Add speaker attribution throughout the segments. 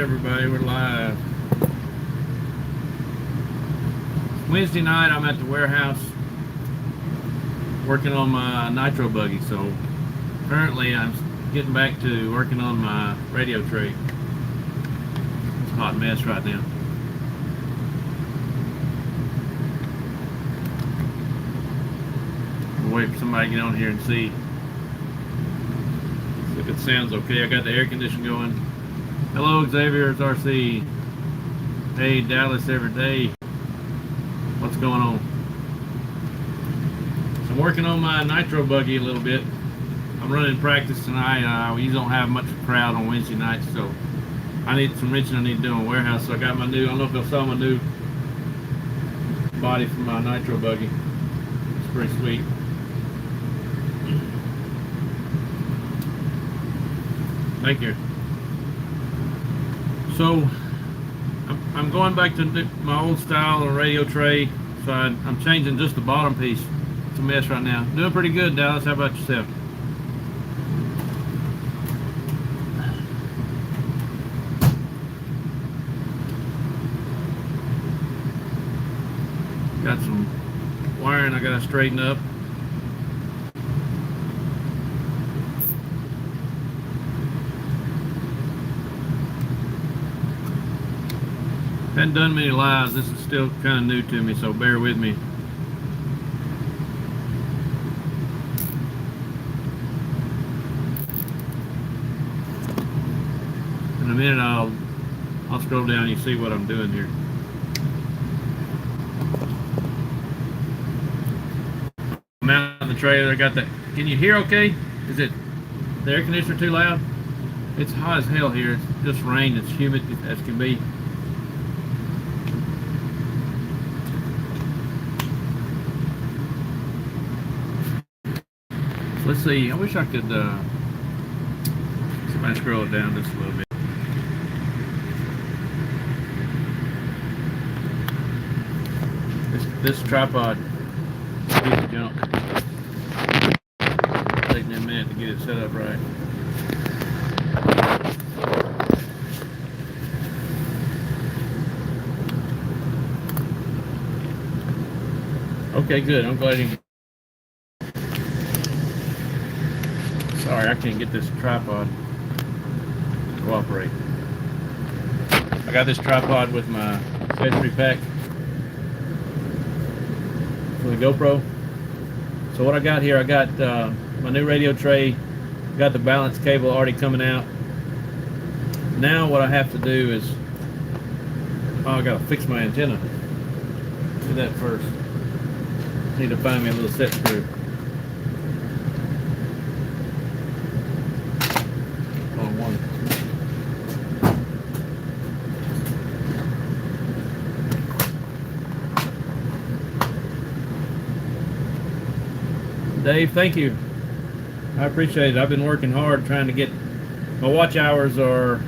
Speaker 1: everybody, we're live. Wednesday night I'm at the warehouse working on my nitro buggy, so currently I'm getting back to working on my radio tray. It's a hot mess right now. We'll wait for somebody to get on here and see if it sounds okay. I got the air conditioning going. Hello Xavier, it's RC. Hey Dallas every day. What's going on? So I'm working on my nitro buggy a little bit. I'm running practice tonight. We usually don't have much crowd on Wednesday nights, so I need some wrenching I need to do in the warehouse. So I got my new, I don't know if y'all saw my new body for my nitro buggy. It's pretty sweet. Thank you. So I'm going back to my old style of radio tray. So I'm changing just the bottom piece. It's a mess right now. Doing pretty good, Dallas. How about yourself? Got some wiring I gotta straighten up. Hadn't done many lives. This is still kind of new to me, so bear with me. In a minute, I'll scroll down and you see what I'm doing here. I'm out of the trailer. I got that. Can you hear okay? Is it the air conditioner too loud? It's hot as hell here. It's just rained. It's humid as can be. Let's see, I wish I could, somebody scroll it down just a little bit. This tripod is a piece of junk. It's taking me a minute to get it set up right. Okay, good, I'm glad you. Sorry, I can't get this tripod to cooperate. I got this tripod with my accessory pack for the GoPro. So what I got here, I got my new radio tray, got the balance cable already coming out. Now what I have to do is, I gotta fix my antenna. Do that first. Need to find me a little set screw. Dave, thank you. I appreciate it. I've been working hard trying to get my watch hours are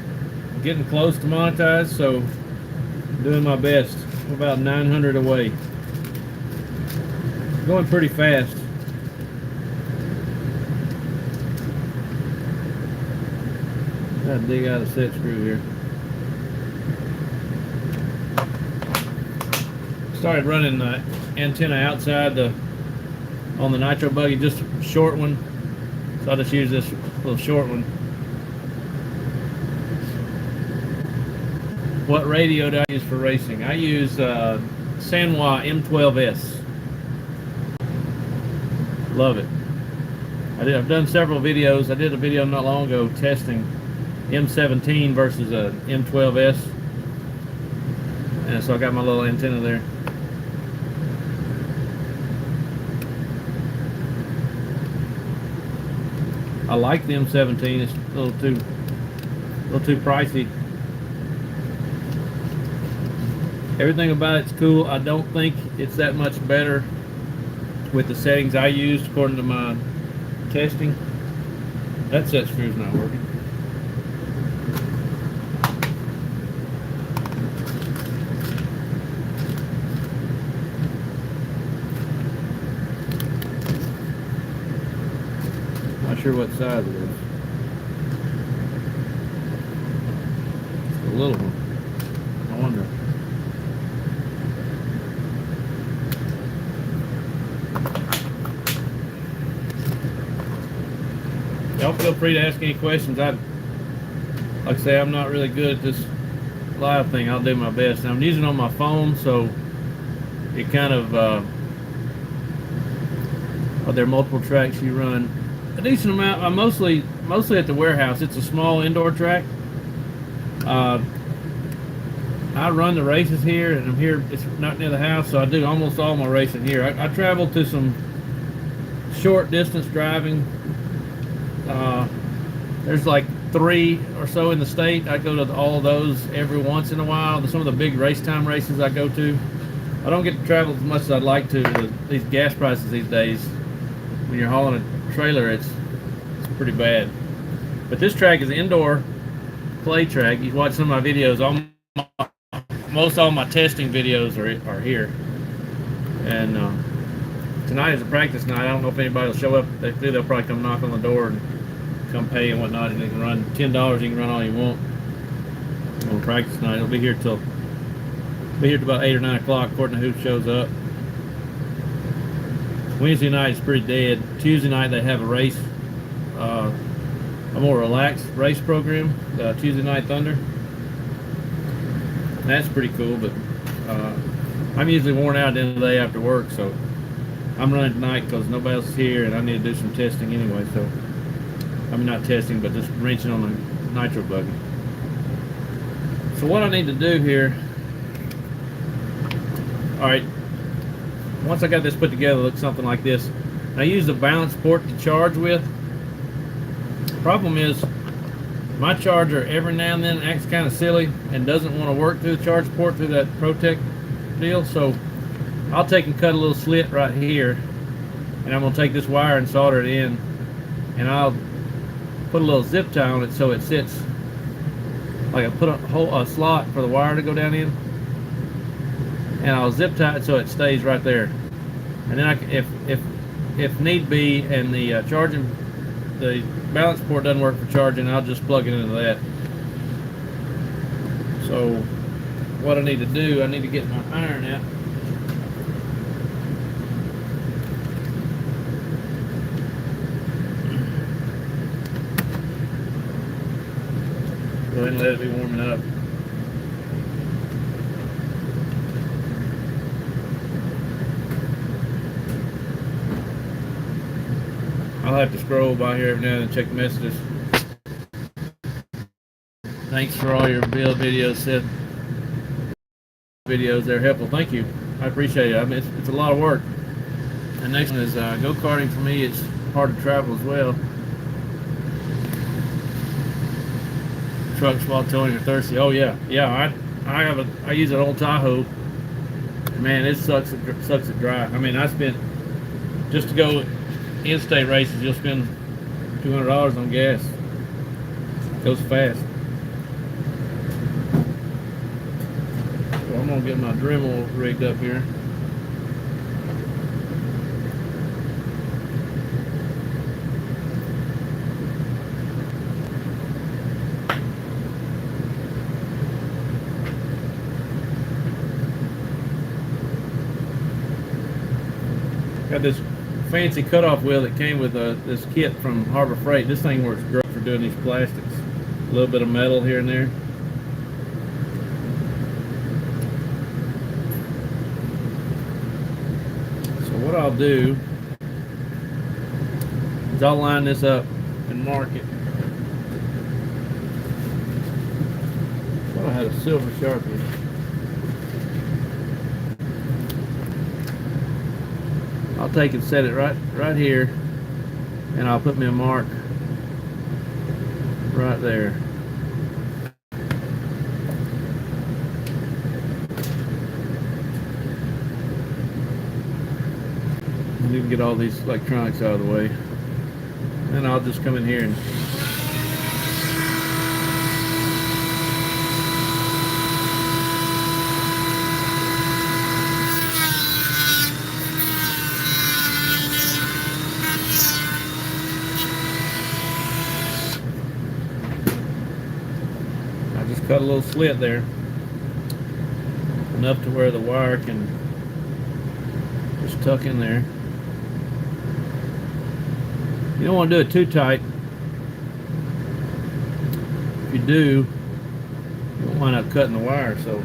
Speaker 1: getting close to monetized, so I'm doing my best. I'm about 900 away. Going pretty fast. Gotta dig out a set screw here. Started running the antenna outside on the nitro buggy, just a short one. So I'll just use this little short one. What radio do I use for racing? I use Sanwa M12S. Love it. I've done several videos. I did a video not long ago testing M17 versus a M12S. And so I got my little antenna there. I like the M17. It's a little too pricey. Everything about it's cool. I don't think it's that much better with the settings I used according to my testing. That set screw's not working. Not sure what size it is. It's a little one. I wonder. Y'all feel free to ask any questions. Like I say, I'm not really good at this live thing. I'll do my best. And I'm using it on my phone, so it kind of there are multiple tracks you run a decent amount. I'm mostly at the warehouse. It's a small indoor track. I run the races here, and I'm here. It's not near the house, so I do almost all my racing here. I travel to some short distance driving. There's like 3 or so in the state. I go to all of those every once in a while. Some of the big race time races I go to. I don't get to travel as much as I'd like to. These gas prices these days, when you're hauling a trailer, it's pretty bad. But this track is an indoor play track. You watch some of my videos. Most all my testing videos are here. And tonight is a practice night. I don't know if anybody will show up. If they do, they'll probably come knock on the door and come pay and whatnot. And you can run $10. You can run all you want on practice night. It'll be here till about 8 or 9 o'clock, according to who shows up. Wednesday night is pretty dead. Tuesday night they have a race, a more relaxed race program. Tuesday Night Thunder. That's pretty cool, but I'm usually worn out at the end of the day after work, so I'm running tonight because nobody else is here, and I need to do some testing anyway. So I mean, not testing, but just wrenching on the nitro buggy. So what I need to do here, all right, once I got this put together, it looks something like this. I use the balance port to charge with. Problem is, my charger every now and then acts kind of silly and doesn't want to work through the charge port through that Protect deal. So I'll take and cut a little slit right here, and I'm going to take this wire and solder it in, and I'll put a little zip tie on it so it sits like I put a slot for the wire to go down in, and I'll zip tie it so it stays right there. And then if need be, and the the balance port doesn't work for charging, I'll just plug it into that. So what I need to do, I need to get my iron out. Go ahead and let it be warming up. I'll have to scroll by here every now and then, check the messages. Thanks for all your build videos, Seth. Videos, they're helpful. Thank you. I appreciate it. I mean, it's a lot of work. The next one is go-karting. For me, it's hard to travel as well. Trucks while towing are thirsty. Oh yeah, I use an old Tahoe. Man, it sucks it dry. I mean, I spent, just to go in-state races, you'll spend $200 on gas. It goes fast. So I'm gonna get my Dremel rigged up here. Got this fancy cutoff wheel that came with this kit from Harbor Freight. This thing works great for doing these plastics. A little bit of metal here and there. So what I'll do is I'll line this up and mark it. I thought I had a silver Sharpie. I'll take and set it right here, and I'll put me a mark right there. And you can get all these electronics out of the way. And I'll just come in here and cut a little slit there, enough to where the wire can just tuck in there. You don't want to do it too tight. If you do, you'll wind up cutting the wire. So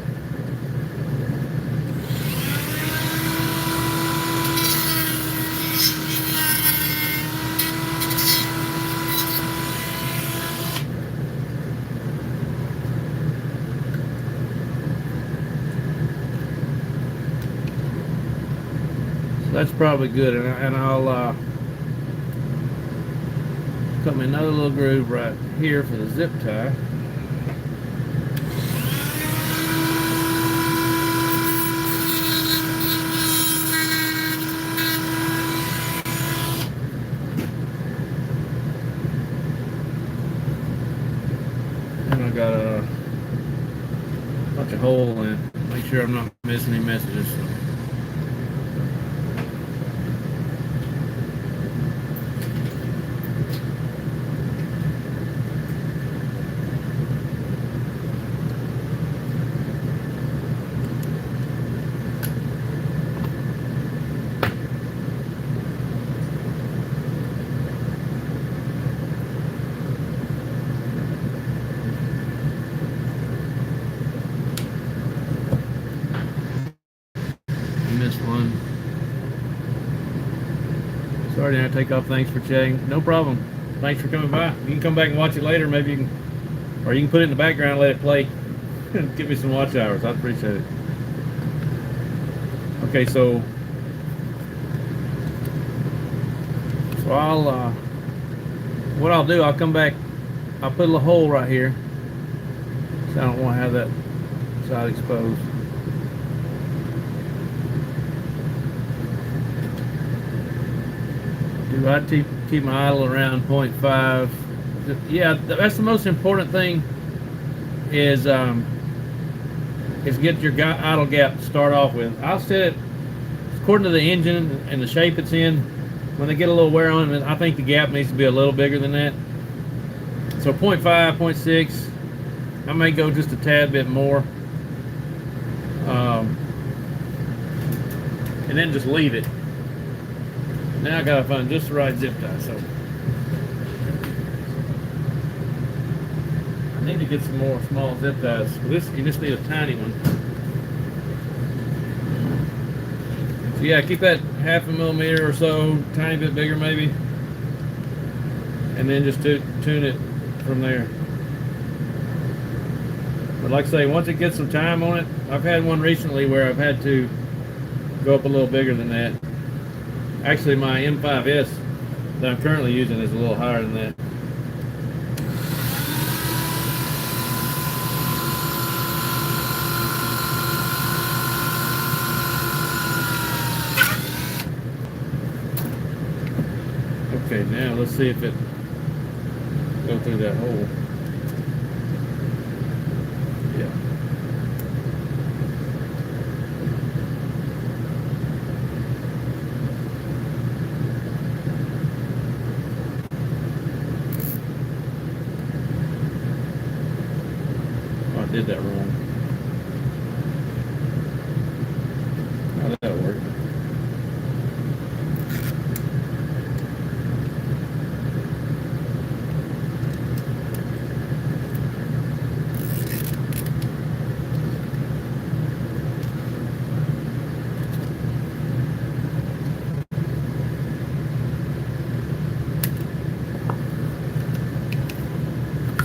Speaker 1: that's probably good, and I'll cut me another little groove right here for the zip tie. And I got a bunch of holes in it. Make sure I'm not missing any messages. One. Sorry to take off. Thanks for chatting. No problem. Thanks for coming by. You can come back and watch it later. Maybe you can, or you can put it in the background and let it play. Give me some watch hours. I'd appreciate it. Okay, so what I'll do, I'll come back. I'll put a little hole right here. So I don't want to have that side exposed. I keep my idle around 0.5. Yeah, that's the most important thing. Is get your idle gap to start off with. I'll set it according to the engine and the shape it's in. When they get a little wear on it, I think the gap needs to be a little bigger than that. So 0.5, 0.6. I may go just a tad bit more, and then just leave it. Now I gotta find just the right zip tie. So I need to get some more small zip ties. This, you just need a tiny one. So yeah, keep that 0.5 millimeter or so, tiny bit bigger maybe, and then just tune it from there. But like I say, once it gets some time on it, I've had one recently where I've had to go up a little bigger than that. Actually, my M5S that I'm currently using is a little higher than that. Okay, now let's see if it goes through that hole. Yeah. Did that wrong. How did that work?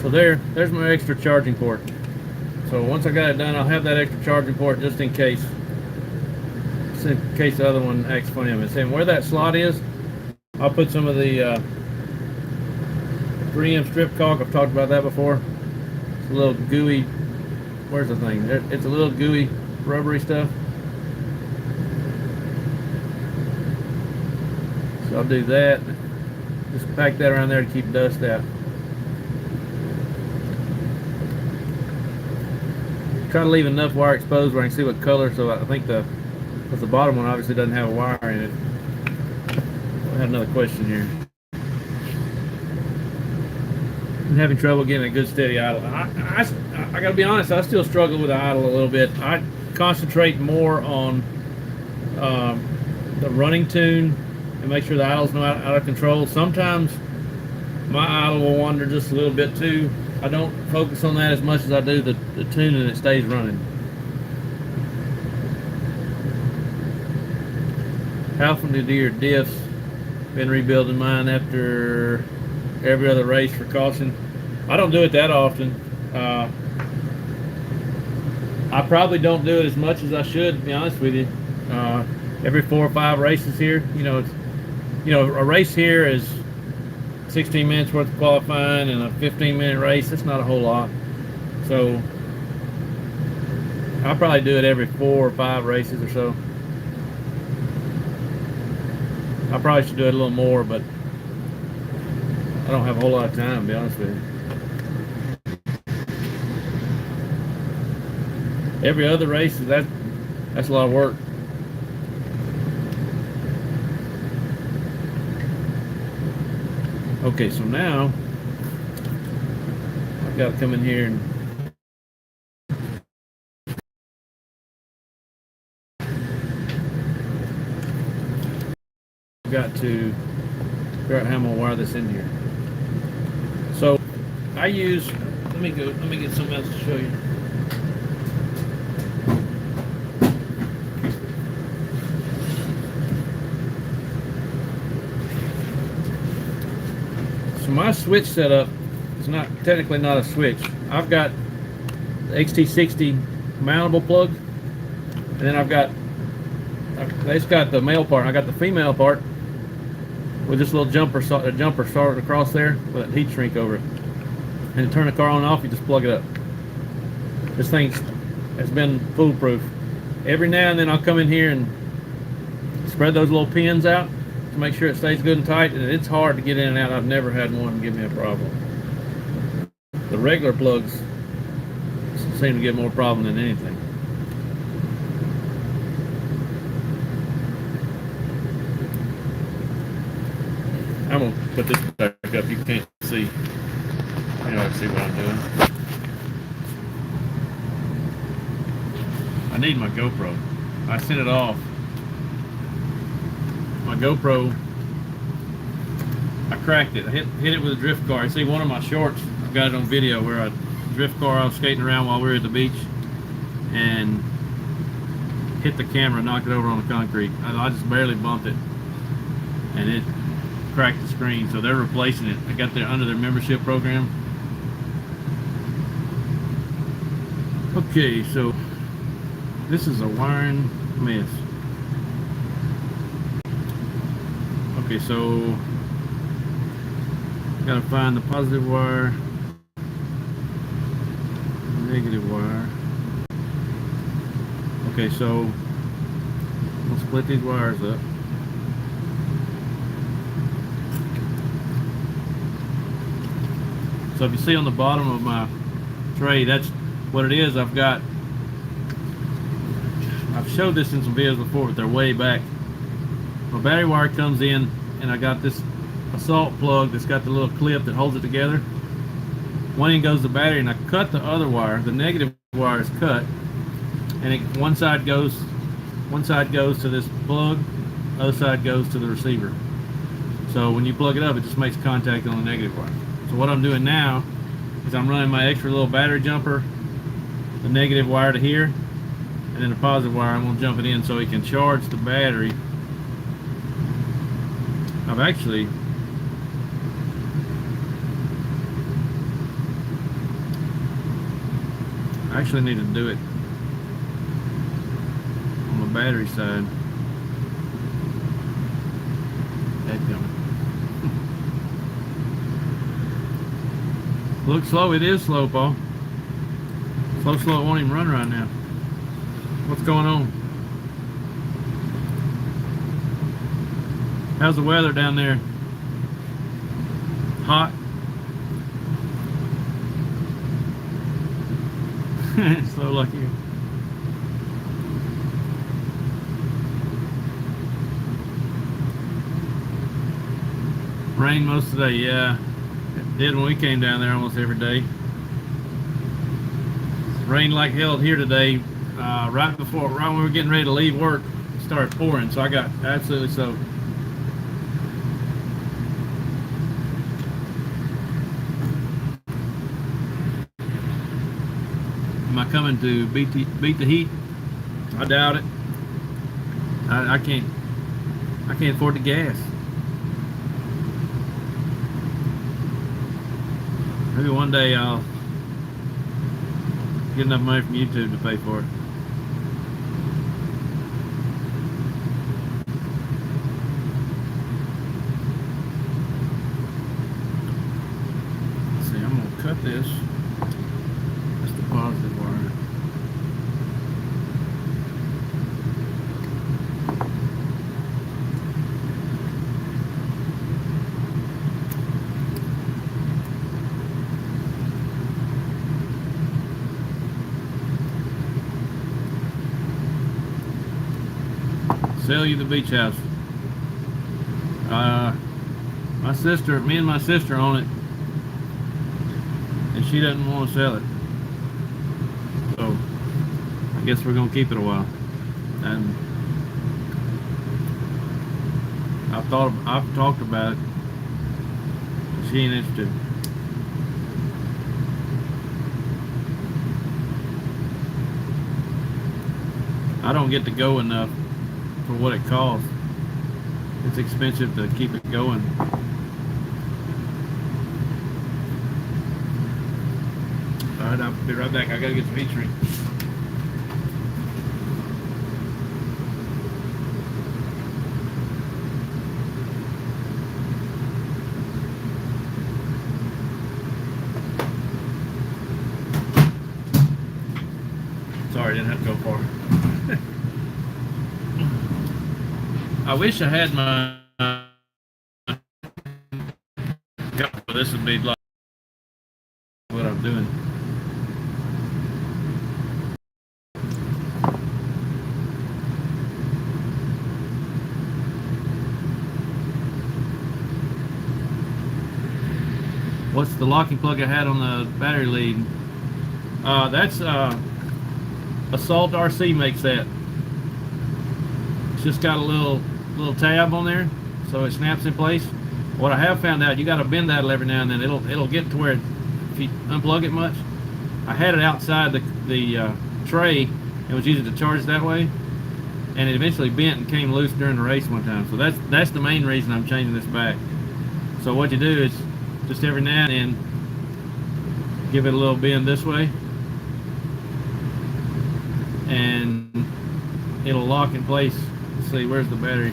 Speaker 1: So there's my extra charging port. So once I got it done, I'll have that extra charging port just in case the other one acts funny on me. And where that slot is, I'll put some of the 3M strip caulk. I've talked about that before. It's a little gooey. Where's the thing? It's a little gooey, rubbery stuff. So I'll do that. Just pack that around there to keep dust out. Try to leave enough wire exposed where I can see what color. So I think the bottom one obviously doesn't have a wire in it. I have another question here. I'm having trouble getting a good steady idle. I gotta be honest, I still struggle with the idle a little bit. I concentrate more on the running tune and make sure the idle's not out of control. Sometimes my idle will wander just a little bit too. I don't focus on that as much as I do the tune, and it stays running. How often do your diffs? Been rebuilding mine after every other race for caution. I don't do it that often. I probably don't do it as much as I should, to be honest with you. Every 4 or 5 races here, a race here is 16 minutes worth of qualifying and a 15-minute race. That's not a whole lot. So I'll probably do it every 4 or 5 races or so. I probably should do it a little more, but I don't have a whole lot of time, to be honest with you. Every other race, that's a lot of work. Okay, so now I've got to come in here and got to figure out how I'm gonna wire this in here. So I use, let me get something else to show you. So my switch setup is technically not a switch. I've got the XT60 mountable plug, and then it's got the male part. I got the female part with this little jumper started across there with a heat shrink over it. And to turn the car on and off, you just plug it up. This thing has been foolproof. Every now and then I'll come in here and spread those little pins out to make sure it stays good and tight, and it's hard to get in and out. I've never had one give me a problem. The regular plugs seem to get more problem than anything. I'm gonna put this back up. You can't see. You know, see what I'm doing. I need my GoPro. I sent it off. My GoPro, I cracked it. I hit it with a drift car. You see one of my shorts, I've got it on video, where a drift car, I was skating around while we were at the beach and hit the camera, knocked it over on the concrete. I just barely bumped it, and it cracked the screen. So they're replacing it. I got there under their membership program. Okay, so this is a wiring mess. Okay, so gotta find the positive wire, negative wire. Okay, so we'll split these wires up. So if you see on the bottom of my tray, that's what it is. I've showed this in some videos before, but they're way back. My battery wire comes in, and I got this assault plug that's got the little clip that holds it together. One end goes to the battery, and I cut the other wire. The negative wire is cut, and one side goes to this plug, the other side goes to the receiver. So when you plug it up, it just makes contact on the negative wire. So what I'm doing now is I'm running my extra little battery jumper, the negative wire to here, and then the positive wire, I'm going to jump it in so it can charge the battery. I actually need to do it on the battery side. Looks slow. It is slow, Paul. Slow, it won't even run right now. What's going on? How's the weather down there? Hot? Slow like you. Rain most of the day, yeah. Did when we came down there almost every day. It rained like hell here today. Right when we were getting ready to leave work, it started pouring, so I got absolutely soaked. Am I coming to beat the heat? I doubt it. I can't afford the gas. Maybe one day I'll get enough money from YouTube to pay for it. Let's see, I'm gonna cut this. That's the positive wire. Sell you the beach house. Me and my sister own it, and she doesn't want to sell it. So I guess we're gonna keep it a while. And I've talked about it. She ain't interested. I don't get to go enough for what it costs. It's expensive to keep it going. Alright, I'll be right back. I gotta get the heat shrink. Sorry, didn't have to go far. I wish I had my Gopro. This would be like what I'm doing. What's the locking plug I had on the battery lead? That's Assault RC makes that. It's just got a little tab on there, so it snaps in place. What I have found out, you got to bend that every now and then. It'll get to where if you unplug it much. I had it outside the tray and was using it to charge it that way, and it eventually bent and came loose during the race one time. So that's the main reason I'm changing this back. So what you do is just every now and then give it a little bend this way, and it'll lock in place. Let's see, where's the battery?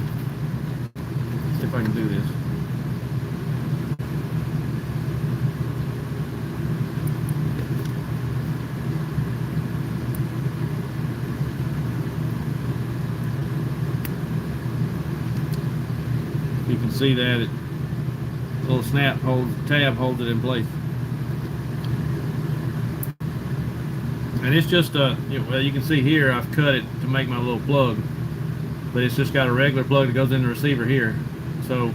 Speaker 1: Let's see if I can do this. You can see that little tab holds it in place. And it's just well, you can see here I've cut it to make my little plug, but it's just got a regular plug that goes in the receiver here. So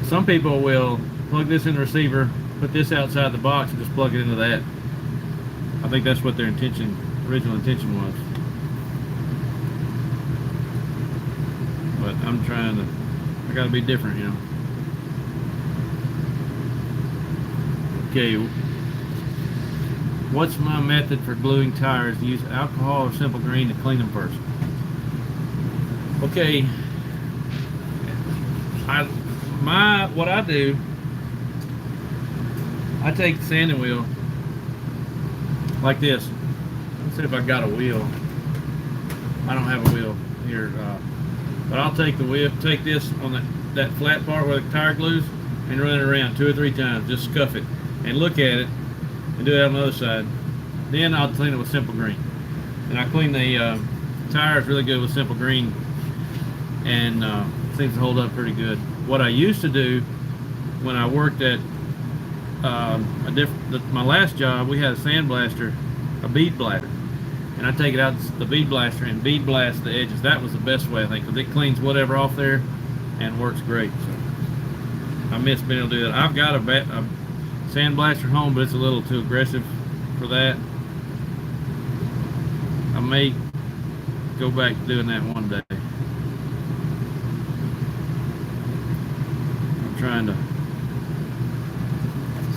Speaker 1: some people will plug this in the receiver, put this outside the box, and just plug it into that. I think that's what their original intention was. But I gotta be different, you know. Okay, what's my method for gluing tires? Use alcohol or simple green to clean them first? Okay, what I do, I take the sanding wheel like this. Let's see if I got a wheel. I don't have a wheel here, but I'll take the wheel, take this on that flat part where the tire glues, and run it around 2 or 3 times. Just scuff it and look at it, and do it on the other side. Then I'll clean it with simple green, and I clean the tires really good with simple green, and seems to hold up pretty good. What I used to do when I worked at my last job, we had a sandblaster, a bead blaster, and I take it out the bead blaster and bead blast the edges. That was the best way, I think, because it cleans whatever off there and works great. So I miss being able to do that. I've got a sandblaster home, but it's a little too aggressive for that. I may go back to doing that one day. I'm trying to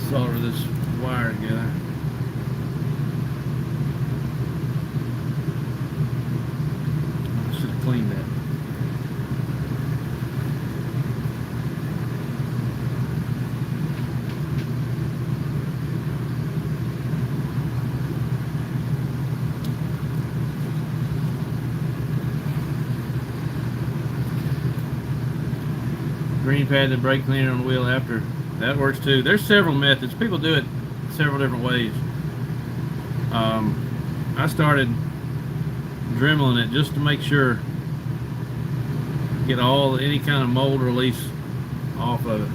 Speaker 1: solder this wire together. I should have cleaned that. Green pad and brake cleaner on the wheel after. That works too. There's several methods. People do it several different ways. I started dremeling it just to make sure, get any kind of mold release off of it.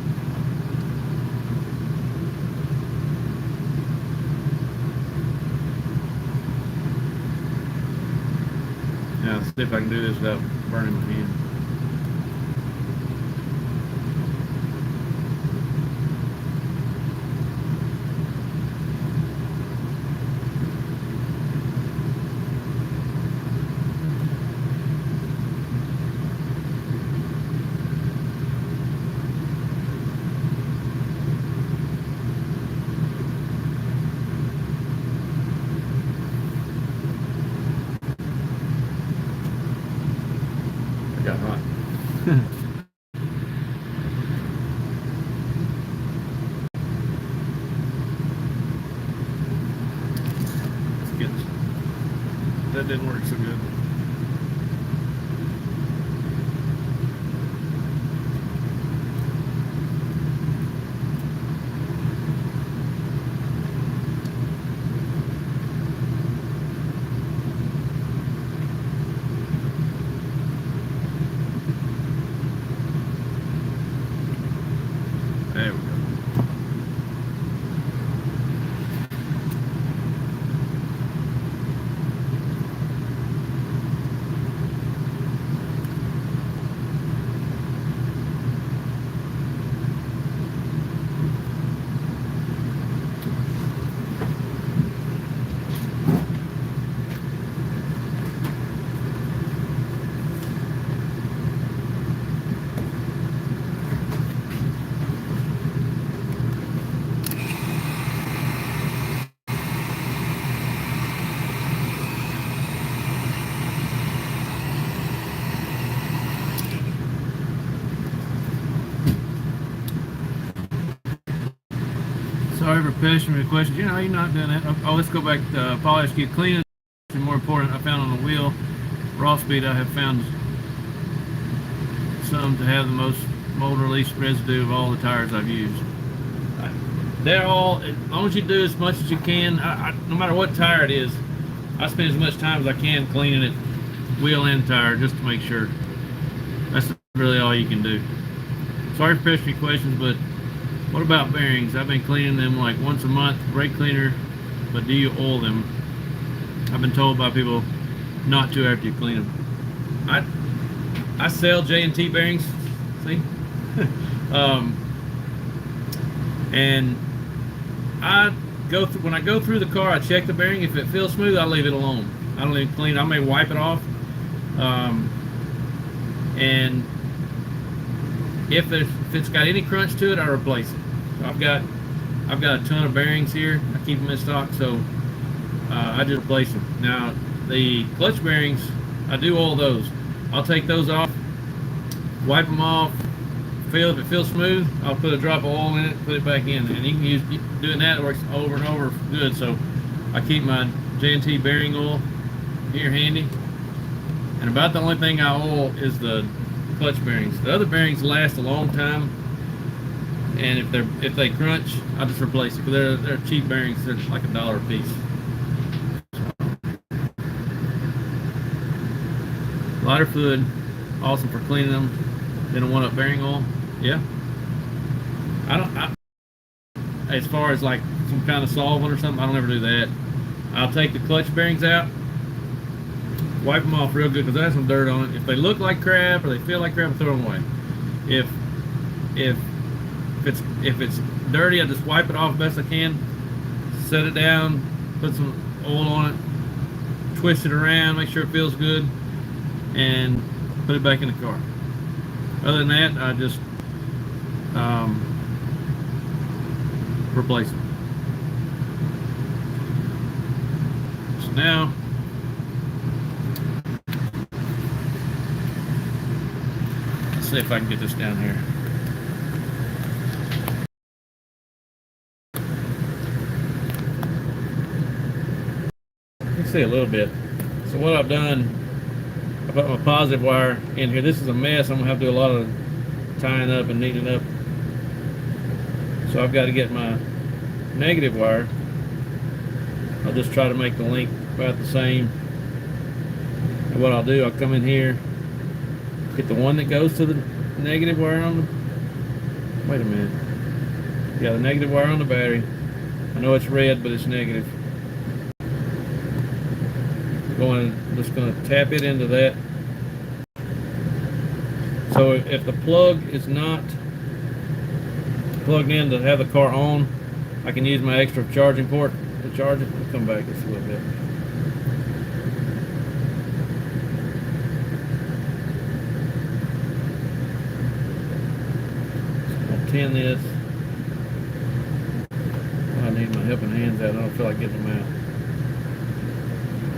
Speaker 1: Now let's see if I can do this without burning my hand. Got hot. That didn't work so good. There we go. Sorry for pushing me questions. You're not doing that. Oh, let's go back to polish. Get clean. And more important, I found on the wheel, raw speed, I have found some to have the most mold release residue of all the tires I've used. They're all, as long as you do as much as you can, no matter what tire it is, I spend as much time as I can cleaning it, wheel and tire, just to make sure. That's really all you can do. Sorry for pushing me questions, but what about bearings? I've been cleaning them like once a month, brake cleaner, but do you oil them? I've been told by people not to after you clean them. I sell J&T bearings, see? And I go through, when I go through the car, I check the bearing. If it feels smooth, I leave it alone. I don't even clean it. I may wipe it off. And if it's got any crunch to it, I replace it. So I've got a ton of bearings here. I keep them in stock, so I just replace them. Now the clutch bearings, I do oil those. I'll take those off, wipe them off. If it feels smooth, I'll put a drop of oil in it, put it back in, and you can use doing that. It works over and over good. So I keep my J&T bearing oil here handy, and about the only thing I oil is the clutch bearings. The other bearings last a long time, and if they crunch, I just replace it, because they're cheap bearings. They're like $1 a piece. Lighter fluid, awesome for cleaning them. Then a 1-up bearing oil, yeah. As far as like some kind of solvent or something, I don't ever do that. I'll take the clutch bearings out, wipe them off real good, because they have some dirt on it. If they look like crap or they feel like crap, I throw them away. If it's dirty, I just wipe it off best I can, set it down, put some oil on it, twist it around, make sure it feels good, and put it back in the car. Other than that, I just replace it. So now, let's see if I can get this down here. You can see a little bit. So what I've done, I put my positive wire in here. This is a mess. I'm gonna have to do a lot of tying up and neatening up. So I've got to get my negative wire. I'll just try to make the length about the same. And what I'll do, I'll come in here, get the one that goes to the negative wire on the, wait a minute. Yeah, the negative wire on the battery. I know it's red, but it's negative. Just going to tap it into that. So if the plug is not plugged in to have the car on, I can use my extra charging port to charge it. I'll come back just a little bit. I'll tin this. I need my helping hands out. I don't feel like getting them out.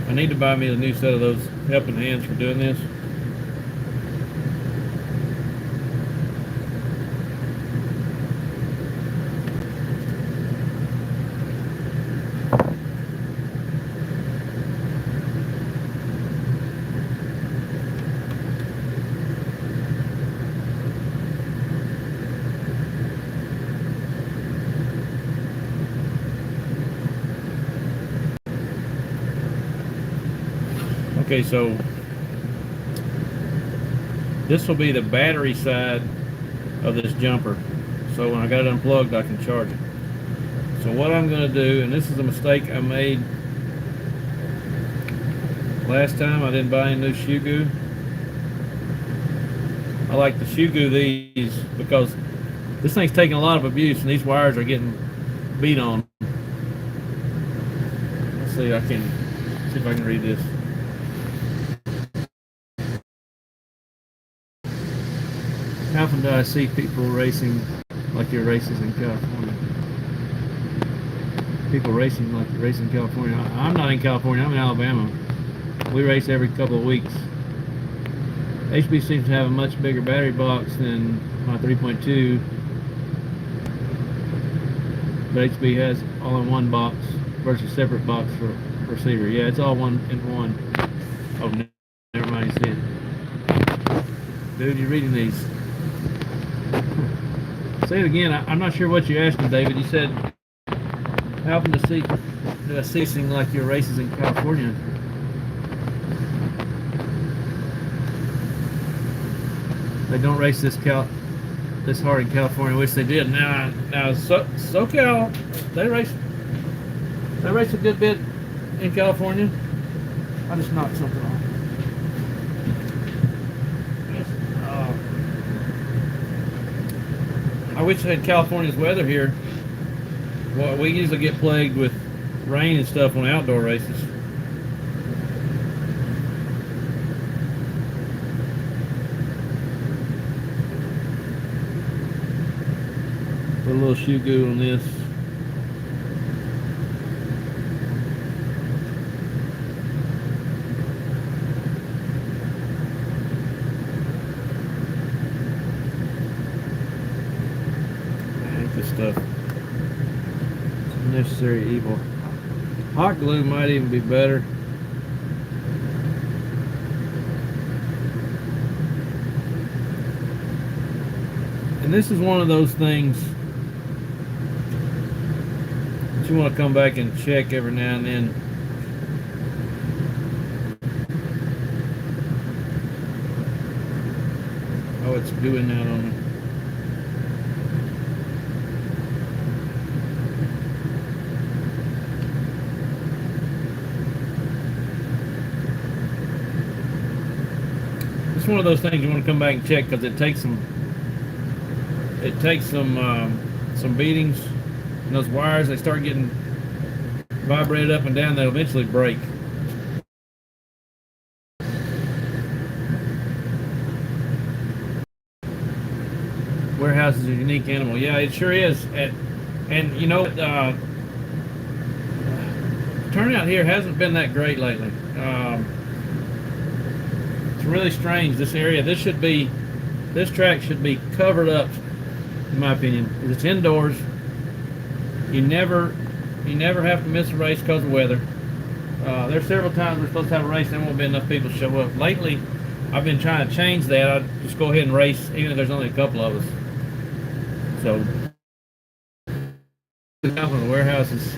Speaker 1: I need to buy me a new set of those helping hands for doing this. Okay, so this will be the battery side of this jumper. So when I got it unplugged, I can charge it. So what I'm going to do, and this is a mistake I made last time, I didn't buy any new shoe goo. I like to shoe goo these because this thing's taking a lot of abuse and these wires are getting beat on. Let's see, I can see if I can read this. How often do I see people racing like your races in California? People racing like you're racing in California. I'm not in California, I'm in Alabama. We race every couple of weeks. HB seems to have a much bigger battery box than my 3.2. But HB has all-in-one box versus separate box for receiver. Yeah, it's all one in one. Oh, never mind, you see it. Dude, you're reading these. Say it again. I'm not sure what you asked me, David. You said, how often do I see racing like your races in California? They don't race this hard in California. I wish they did. Now SoCal, they race a good bit in California. I just knocked something off. I wish I had California's weather here. Well, we usually get plagued with rain and stuff on outdoor races. Put a little shoe goo on this. Stuff. It's necessary evil. Hot glue might even be better. And this is one of those things that you want to come back and check every now and then. Oh, it's gooing out on me. One of those things you want to come back and check because it takes some some beatings, and those wires, they start getting vibrated up and down, they'll eventually break. Warehouse is a unique animal. Yeah, it sure is. And you know, turnout here hasn't been that great lately. It's really strange, this area. This track should be covered up, in my opinion. It's indoors. You never have to miss a race because of weather. There's several times we're supposed to have a race and there won't be enough people to show up. Lately, I've been trying to change that. I'd just go ahead and race, even if there's only a couple of us. So, the warehouse is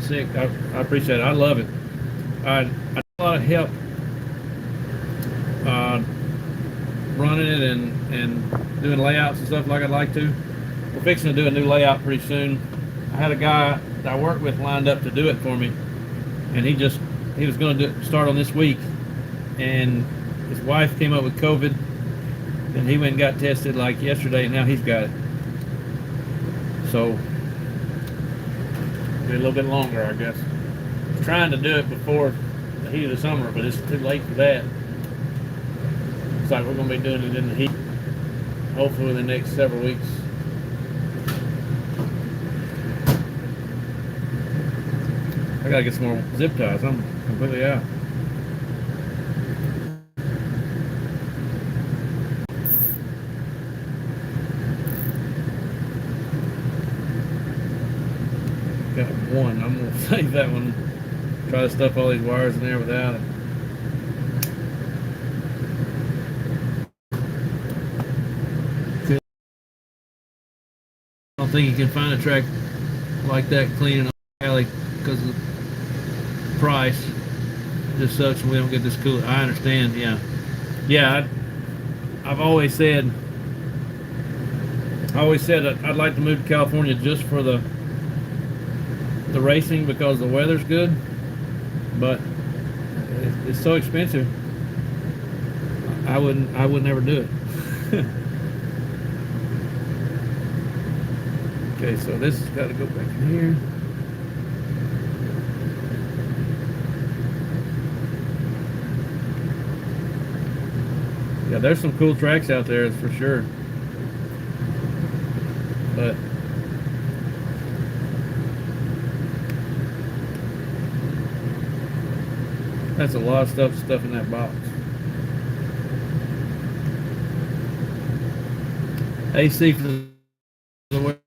Speaker 1: sick. I appreciate it. I love it. I do a lot of help running it and doing layouts and stuff like I'd like to. We're fixing to do a new layout pretty soon. I had a guy that I work with lined up to do it for me, and he was going to start on this week, and his wife came up with COVID, and he went and got tested like yesterday, and now he's got it. So a little bit longer, I guess. I'm trying to do it before the heat of the summer, but it's too late for that. It's like we're going to be doing it in the heat, hopefully in the next several weeks. I gotta get some more zip ties. I'm completely out. Got one. I'm gonna save that one. Try to stuff all these wires in there without it. I don't think you can find a track like that clean in an alley because of the price. It just sucks when we don't get this cool. I understand. Yeah. I've always said I'd like to move to California just for the racing because the weather's good, but it's so expensive. I would never do it. Okay, so this has got to go back in here. Yeah, there's some cool tracks out there, for sure. But that's a lot of stuff in that box. AC for the weather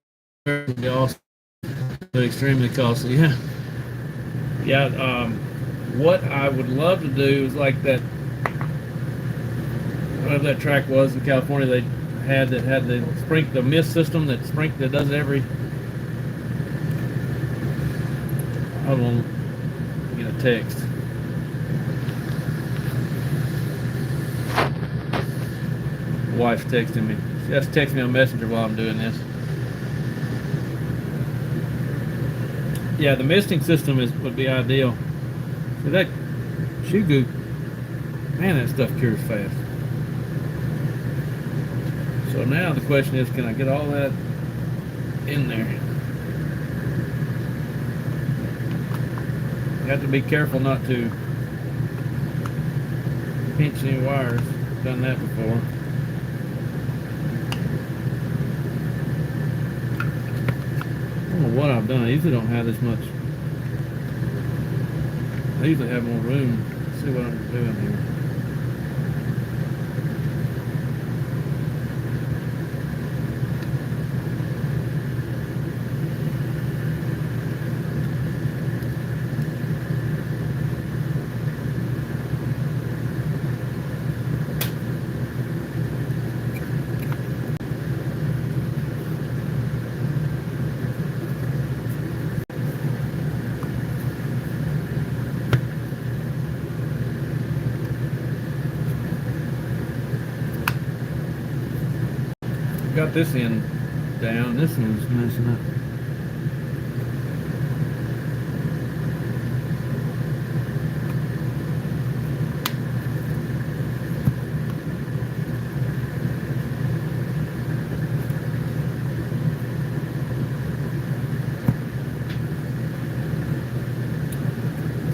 Speaker 1: would be awesome, but extremely costly. Yeah. What I would love to do is like that. Whatever that track was in California, they had the mist system that does every. Hold on, get a text. Wife's texting me. She has to text me on Messenger while I'm doing this. Yeah, the misting system would be ideal. So that shoe goop, man, that stuff cures fast. So now the question is, can I get all that in there? You have to be careful not to pinch any wires. Done that before. I don't know what I've done. I usually don't have this much. I usually have more room. Let's see what I'm doing here. Got this end down. This one's messing up.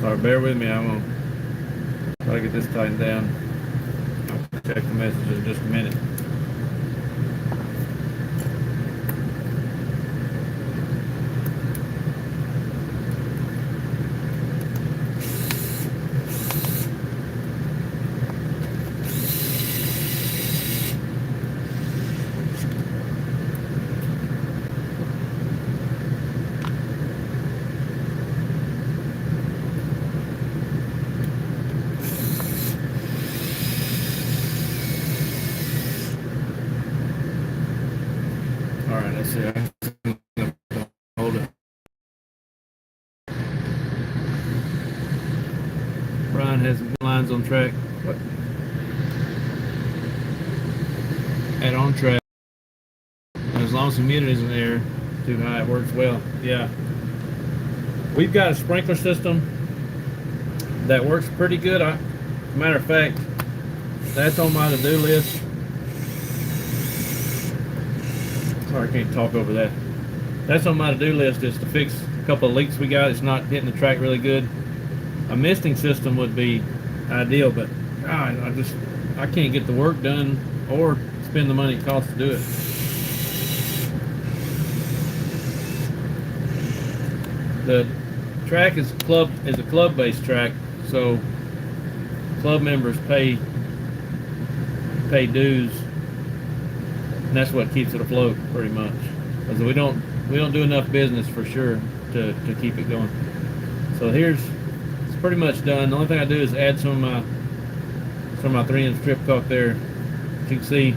Speaker 1: Alright, bear with me. I'm gonna try to get this tightened down. I'll check the messages in just a minute. Alright, let's see. Hold it. Brian has lines on track. What? At on track. And as long as the humidity's in there too high, it works well. Yeah. We've got a sprinkler system that works pretty good. Matter of fact, that's on my to-do list. Sorry, I can't talk over that. That's on my to-do list, is to fix a couple of leaks we got. It's not hitting the track really good. A misting system would be ideal, but God, I can't get the work done or spend the money it costs to do it. The track is a club-based track, so club members pay dues, and that's what keeps it afloat pretty much. Because we don't do enough business for sure to keep it going. So it's pretty much done. The only thing I do is add some of my 3-inch strip caulk there, as you can see.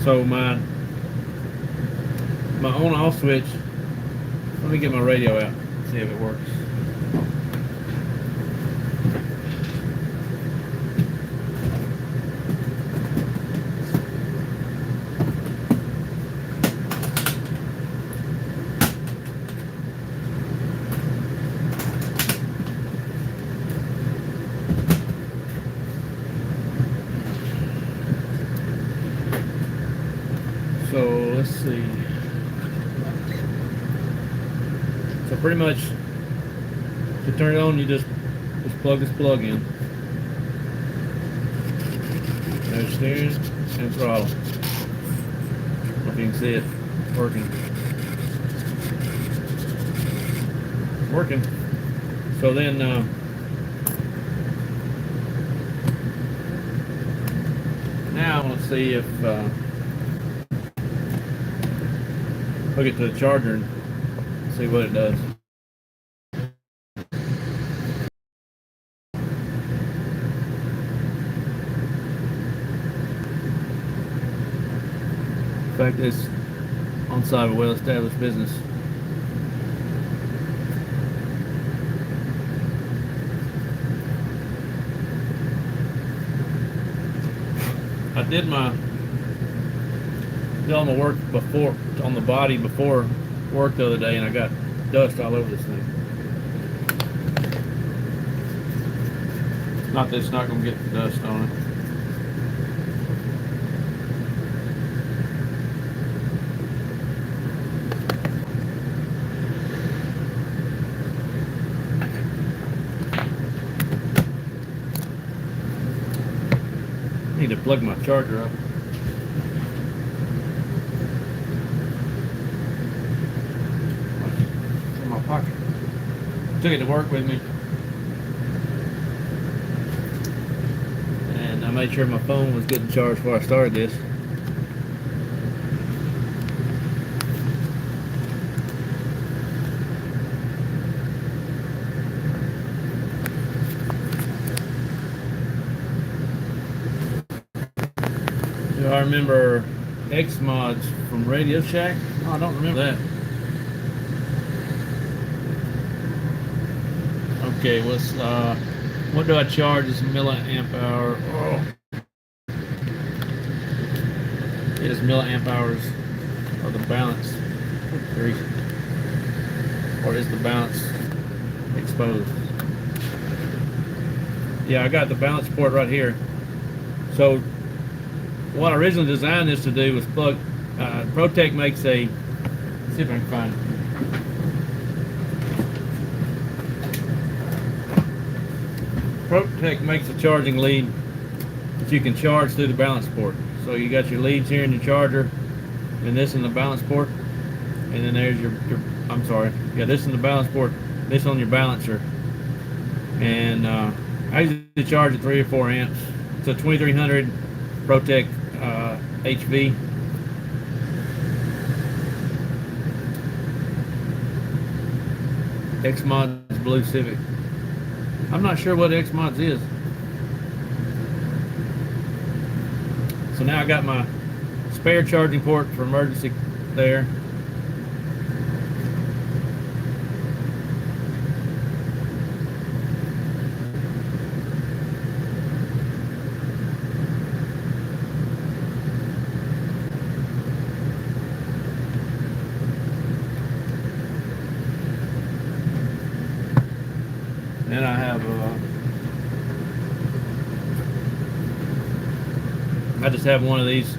Speaker 1: So my on-off switch. Let me get my radio out, see if it works. So let's see. So pretty much, to turn it on, you just plug this plug in. There's steering and throttle. If you can see it working. Working. So then, now I want to see if hook it to the charger and see what it does. In fact, it's on the side of a well-established business. I did all my work before on the body before work the other day, and I got dust all over this thing. Not that it's not going to get dust on it. I need to plug my charger up. It's in my pocket. Took it to work with me. And I made sure my phone was getting charged before I started this. Do I remember X mods from Radio Shack? Oh, I don't remember that. Okay, what do I charge as milliamp hour? Oh, it is milliamp hours of the balance. Or is the balance exposed? Yeah, I got the balance port right here. So what I originally designed this to do was plug. ProTech makes a. Let's see if I can find it. Protect makes a charging lead that you can charge through the balance port. So you got your leads here in your charger, and this in the balance port, and then there's your I'm sorry, yeah, this in the balance port, this on your balancer, and I usually charge at 3 or 4 amps. It's a 2300 Protect HV. Xmod's Blue Civic. I'm not sure what Xmod's is. So now I got my spare charging port for emergency there. Then I have I just have one of these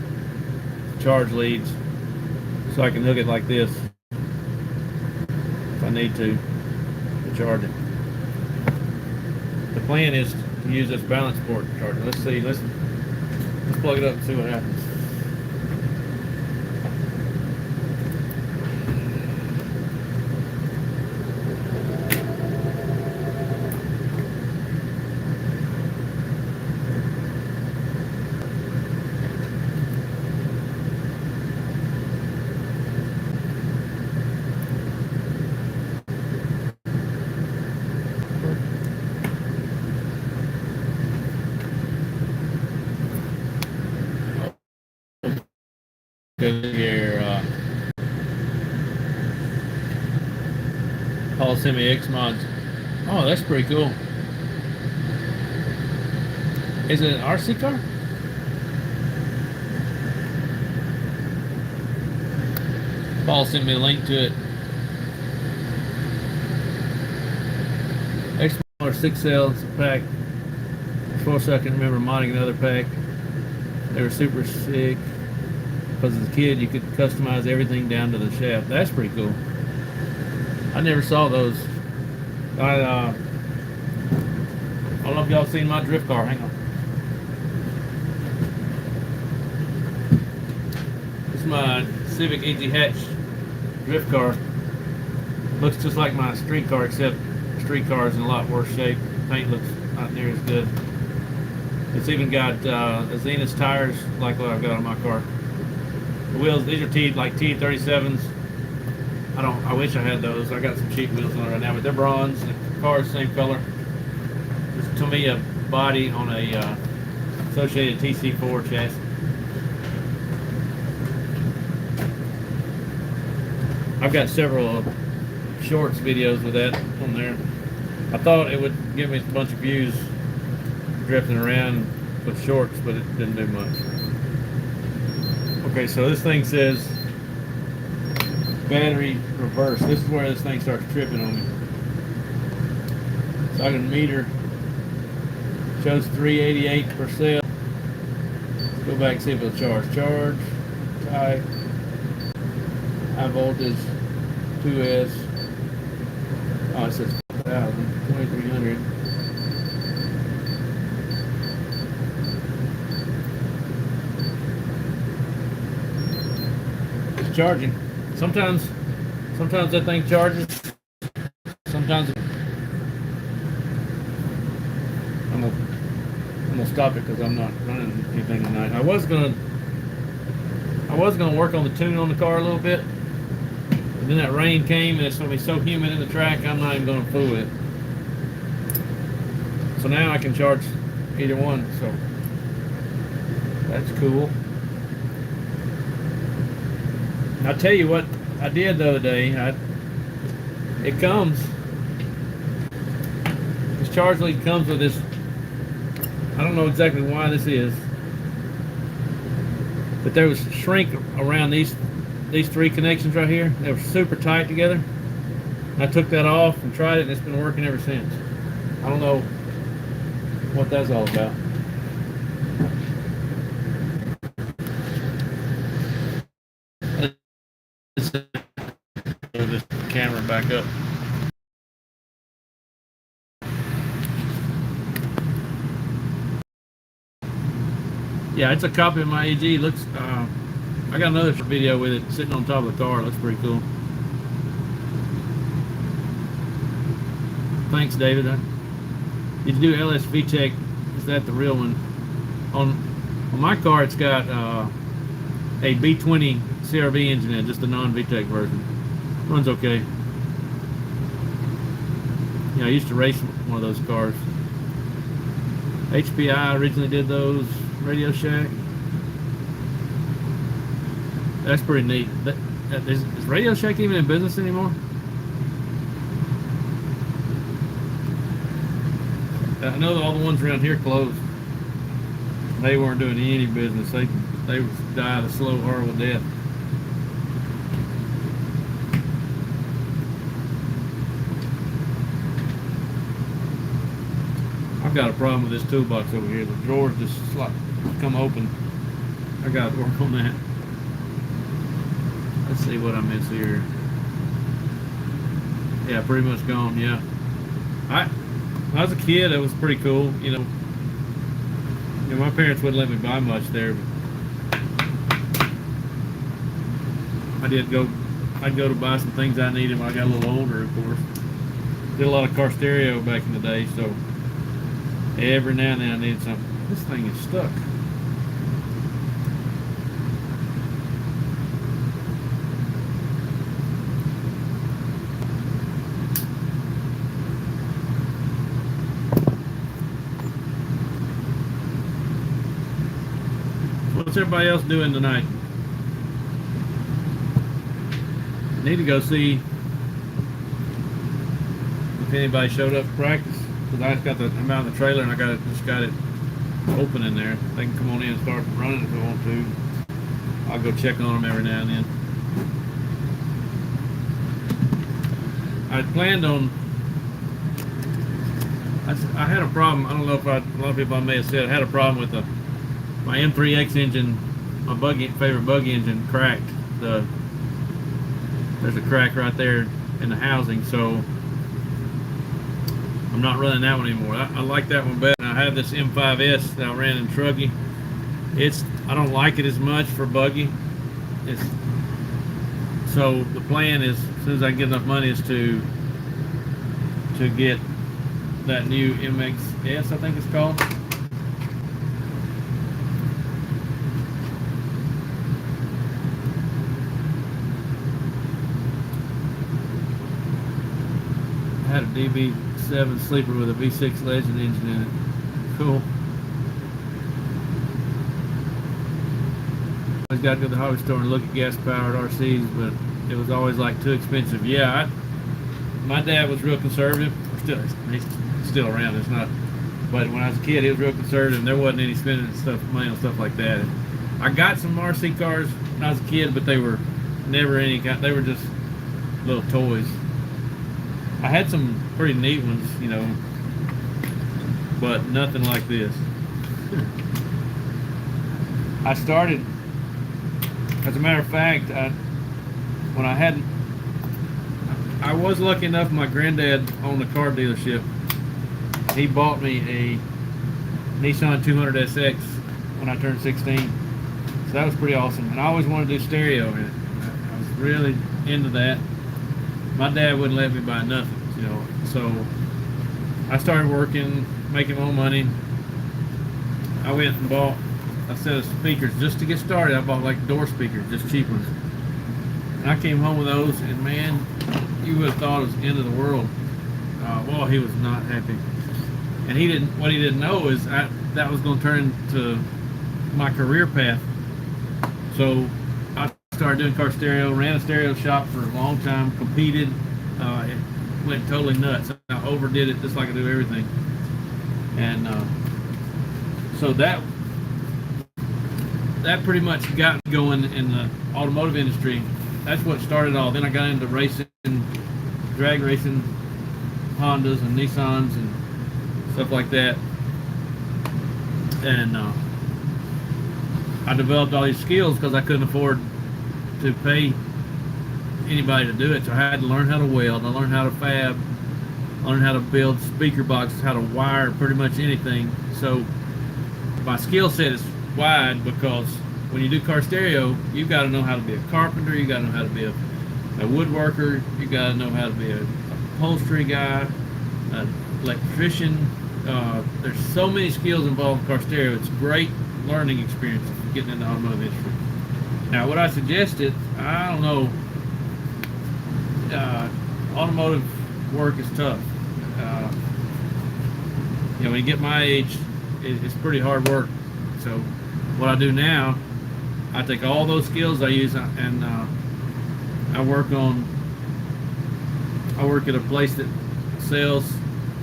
Speaker 1: charge leads, so I can hook it like this if I need to charge it. The plan is to use this balance port charger. Let's see. Let's plug it up and see what happens. Here, Paul sent me Xmods. Oh, that's pretty cool. Is it an RC car? Paul sent me a link to it. Xmod 6 cells pack. Before I can remember modding another pack. They were super sick. Because as a kid, you could customize everything down to the shaft. That's pretty cool. I never saw those. I don't know if y'all seen my drift car. Hang on. This is my Civic Easy Hatch drift car. Looks just like my street car, except street car is in a lot worse shape. Paint looks not near as good. It's even got Zenith tires like what I've got on my car. The wheels, these are T37s. I wish I had those. I got some cheap wheels on it right now, but they're bronze. The car's the same color. It's to me a body on a associated TC4 chassis. I've got several shorts videos with that on there. I thought it would give me a bunch of views drifting around with shorts, but it didn't do much. Okay, so this thing says battery reverse. This is where this thing starts tripping on me. So I can meter, shows 388%. Go back and see if it'll charge. Charge, type, high voltage, 2S. Oh, it says 4,000, 2,300. It's charging. Sometimes that thing charges. Sometimes I'm gonna stop it because I'm not running anything tonight. I was gonna work on the tune on the car a little bit, but then that rain came and it's gonna be so humid in the track. I'm not even gonna fool it. So now I can charge either one. So that's cool. I'll tell you what I did the other day. It comes. This charge lead comes with this. I don't know exactly why this is, but there was shrink around these three connections right here. They were super tight together. I took that off and tried it, and it's been working ever since. I don't know what that's all about. This camera back up. Yeah, it's a copy of my EG. Looks, I got another video with it sitting on top of the car. It looks pretty cool. Thanks, David. Did you do LSV check? Is that the real one? On my car, it's got a B20 CRV engine in it, just the non-VTEC version. Runs okay. Yeah, I used to race one of those cars. HPI originally did those. Radio Shack. That's pretty neat. Is Radio Shack even in business anymore? I know that all the ones around here closed. They weren't doing any business. They died a slow, horrible death. I've got a problem with this toolbox over here. The drawers just come open. I got to work on that. Let's see what I miss here. Yeah, pretty much gone. Yeah. When I was a kid, it was pretty cool. You know, my parents wouldn't let me buy much there. But I'd go to buy some things I needed when I got a little older, of course. Did a lot of car stereo back in the day, so every now and then I needed something. This thing is stuck. What's everybody else doing tonight? I need to go see if anybody showed up for practice, because I just got I'm out in the trailer and I just got it open in there. They can come on in and start running if they want to. I'll go check on them every now and then. I planned on. I had a problem. I don't know if a lot of people I may have said I had a problem with my M3X engine. My favorite buggy engine cracked. There's a crack right there in the housing, so I'm not running that one anymore. I like that one better. I have this M5S that I ran in Truggy. I don't like it as much for buggy. So the plan is, as soon as I can get enough money, is to get that new MXS, I think it's called. I had a DB7 sleeper with a V6 Legend engine in it. Cool. I got to go to the hobby store and look at gas-powered RCs, but it was always like too expensive. Yeah, my dad was real conservative. He's still around. It's not, but when I was a kid, he was real conservative, and there wasn't any spending money on stuff like that. I got some RC cars when I was a kid, but they were never any kind. They were just little toys. I had some pretty neat ones, you know, but nothing like this. I started, as a matter of fact, I was lucky enough, my granddad owned a car dealership. He bought me a Nissan 200SX when I turned 16. So that was pretty awesome. And I always wanted to do stereo in it. I was really into that. My dad wouldn't let me buy nothing, you know. So I started working, making my own money. I went and bought a set of speakers just to get started. I bought like door speakers, just cheap ones. And I came home with those, and man, you would have thought it was the end of the world. Well, he was not happy. And what he didn't know is that was going to turn into my career path. So I started doing car stereo, ran a stereo shop for a long time, competed, it went totally nuts. I overdid it just like I do everything. And so that pretty much got me going in the automotive industry. That's what started all. Then I got into racing, drag racing, Hondas and Nissans and stuff like that. And I developed all these skills because I couldn't afford to pay anybody to do it. So I had to learn how to weld, I learned how to fab, I learned how to build speaker boxes, how to wire pretty much anything. So my skill set wide, because when you do car stereo, you've got to know how to be a carpenter, you got to know how to be a woodworker, you got to know how to be a upholstery guy, an electrician. There's so many skills involved in car stereo. It's a great learning experience if you're getting in the automotive industry. Now, what I suggested, I don't know, automotive work is tough. When you get my age, it's pretty hard work. So what I do now, I take all those skills I use and I work at a place that sells,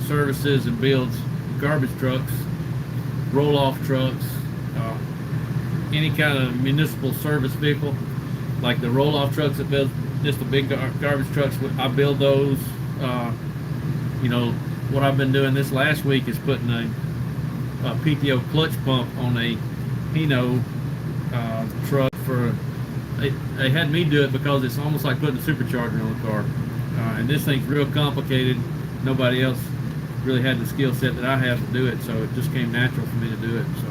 Speaker 1: services, and builds garbage trucks, roll-off trucks, any kind of municipal service vehicle, like the roll-off trucks that build just the big garbage trucks. I build those. What I've been doing this last week is putting a PTO clutch pump on a Hino truck. They had me do it because it's almost like putting a supercharger on the car, and this thing's real complicated. Nobody else really had the skill set that I have to do it, so it just came natural for me to do it. So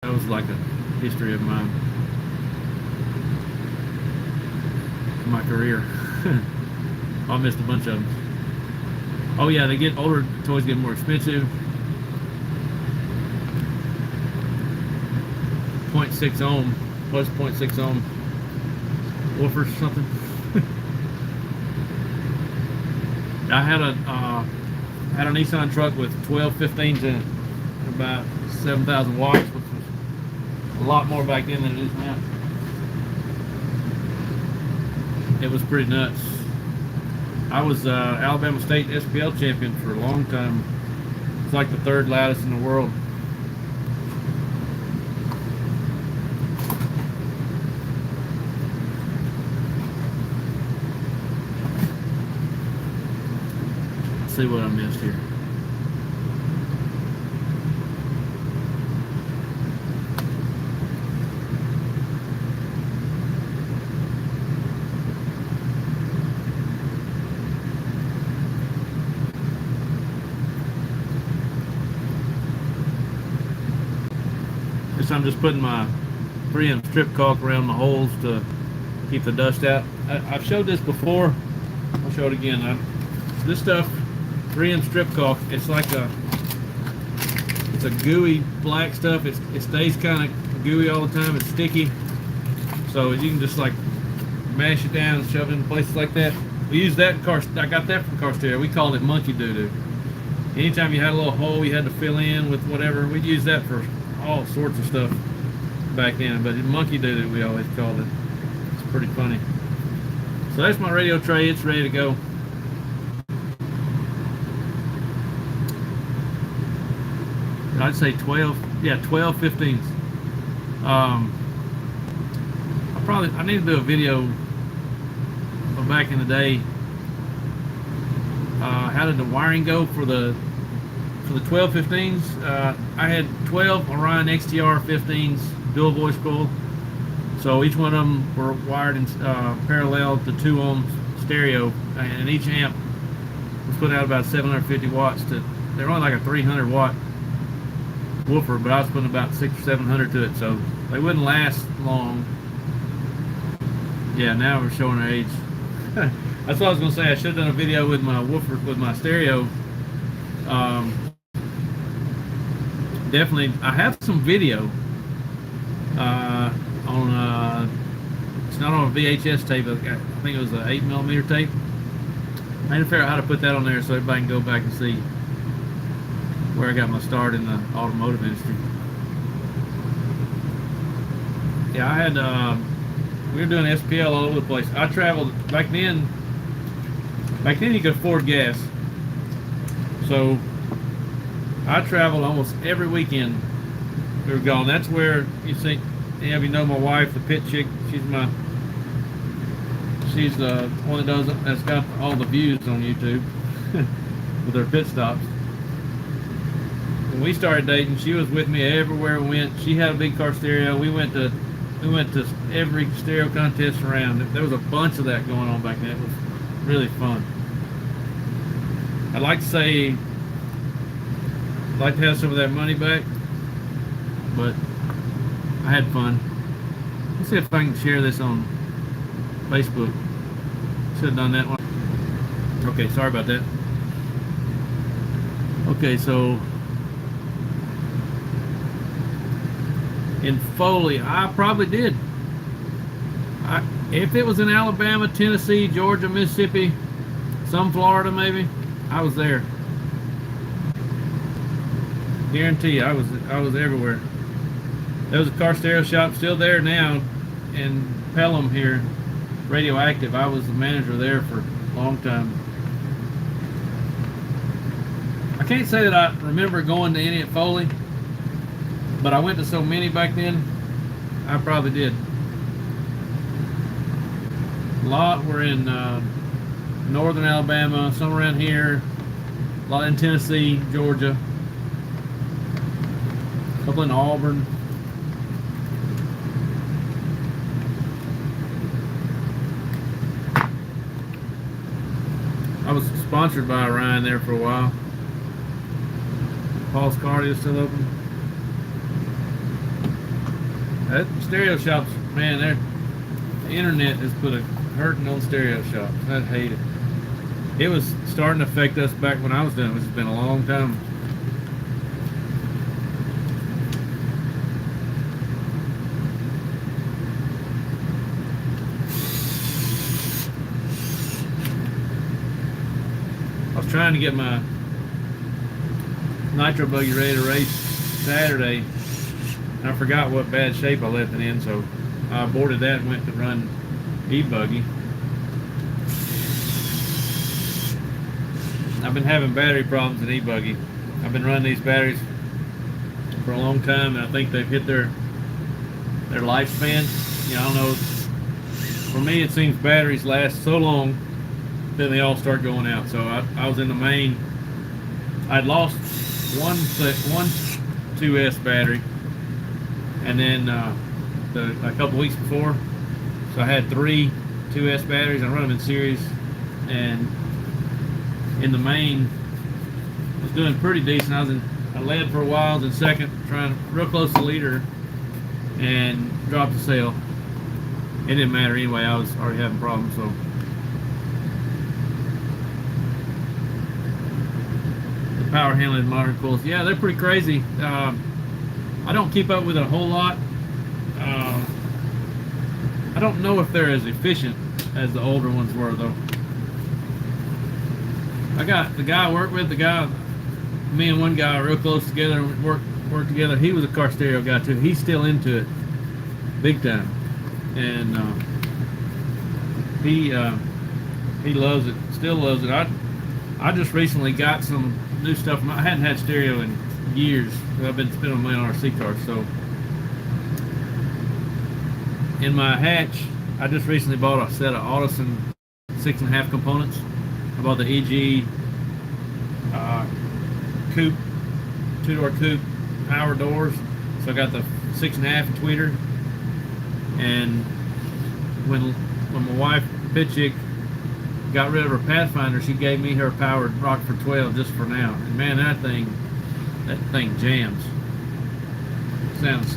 Speaker 1: that was like a history of my career. I missed a bunch of them. Oh yeah, they get older, toys get more expensive. 0.6 ohm, plus 0.6 ohm woofers or something. I had a Nissan truck with 12 15s in it, about 7,000 watts, which was a lot more back then than it is now. It was pretty nuts. I was Alabama State SPL champion for a long time. It's like the third loudest in the world. Let's see what I missed here. I'm just putting my 3M strip caulk around the holes to keep the dust out. I've showed this before. I'll show it again. This stuff, 3M strip caulk, it's a gooey black stuff. It stays kind of gooey all the time. It's sticky, so you can just like mash it down and shove it in places like that. We use that in car. I got that from car stereo. We called it monkey doo-doo. Anytime you had a little hole you had to fill in with whatever, we'd use that for all sorts of stuff back then, but monkey doo-doo we always called it. It's pretty funny. So that's my radio tray. It's ready to go. I'd say 12 15s. I need to do a video of back in the day. How did the wiring go for the 12 15s? I had 12 Orion XTR 15s, dual voice coil. So each one of them were wired in parallel to 2 ohm stereo, and each amp was putting out about 750 watts. They're only like a 300 watt woofer, but I was putting about 600 or 700 to it, so they wouldn't last long. Yeah, now we're showing our age. That's what I was going to say. I should have done a video with my woofer, with my stereo. Definitely, I have some video on it's not on a VHS tape. I think it was an 8mm tape. I need to figure out how to put that on there so everybody can go back and see where I got my start in the automotive industry. Yeah, I had we were doing SPL all over the place. I traveled back then you could afford gas, so I traveled almost every weekend. We were gone. That's where you see, you know my wife, the pit chick. She's the one that's got all the views on YouTube with her pit stops. When we started dating, she was with me everywhere we went. She had a big car stereo. We went to every stereo contest around. There was a bunch of that going on back then. It was really fun. I'd like to say I'd like to have some of that money back, but I had fun. Let's see if I can share this on Facebook. Should have done that one. Okay, sorry about that. Okay, so in Foley, I probably did. If it was in Alabama, Tennessee, Georgia, Mississippi, some Florida maybe, I was there. Guarantee I was everywhere. There was a car stereo shop still there now in Pelham here, Radioactive. I was the manager there for a long time. I can't say that I remember going to any at Foley, but I went to so many back then, I probably did. A lot were in northern Alabama, some around here, a lot in Tennessee, Georgia, a couple in Auburn. I was sponsored by Ryan there for a while. Paul's Cardio is still open. That stereo shops, man, the internet has put a hurting on stereo shops. I hate it. It was starting to affect us back when I was doing it, which has been a long time. I was trying to get my nitro buggy ready to race Saturday, and I forgot what bad shape I left it in, so I aborted that and went to run e-buggy. I've been having battery problems in e-buggy. I've been running these batteries for a long time, and I think they've hit their lifespan. You know, I don't know. For me, it seems batteries last so long, then they all start going out. So I was in the main. I'd lost one 2S battery, and then a couple weeks before, so I had 3 2S batteries. I run them in series, and in the main, I was doing pretty decent. I led for a while, I was in second, trying real close to the leader, and dropped the sail. It didn't matter anyway. I was already having problems, so. The power handling modern coils, yeah, they're pretty crazy. I don't keep up with it a whole lot. I don't know if they're as efficient as the older ones were, though. I got the guy I work with, me and one guy are real close together and work together. He was a car stereo guy too. He's still into it big time, and he loves it, still loves it. I just recently got some new stuff. I hadn't had stereo in years. I've been spending money on RC cars, so in my hatch, I just recently bought a set of Audison 6.5 components. I bought the EG coupe, 2-door coupe power doors. So I got the 6.5 tweeter. And when my wife, Pit Chick, got rid of her Pathfinder, she gave me her powered Rockford 12 just for now. And man, that thing jams. Sounds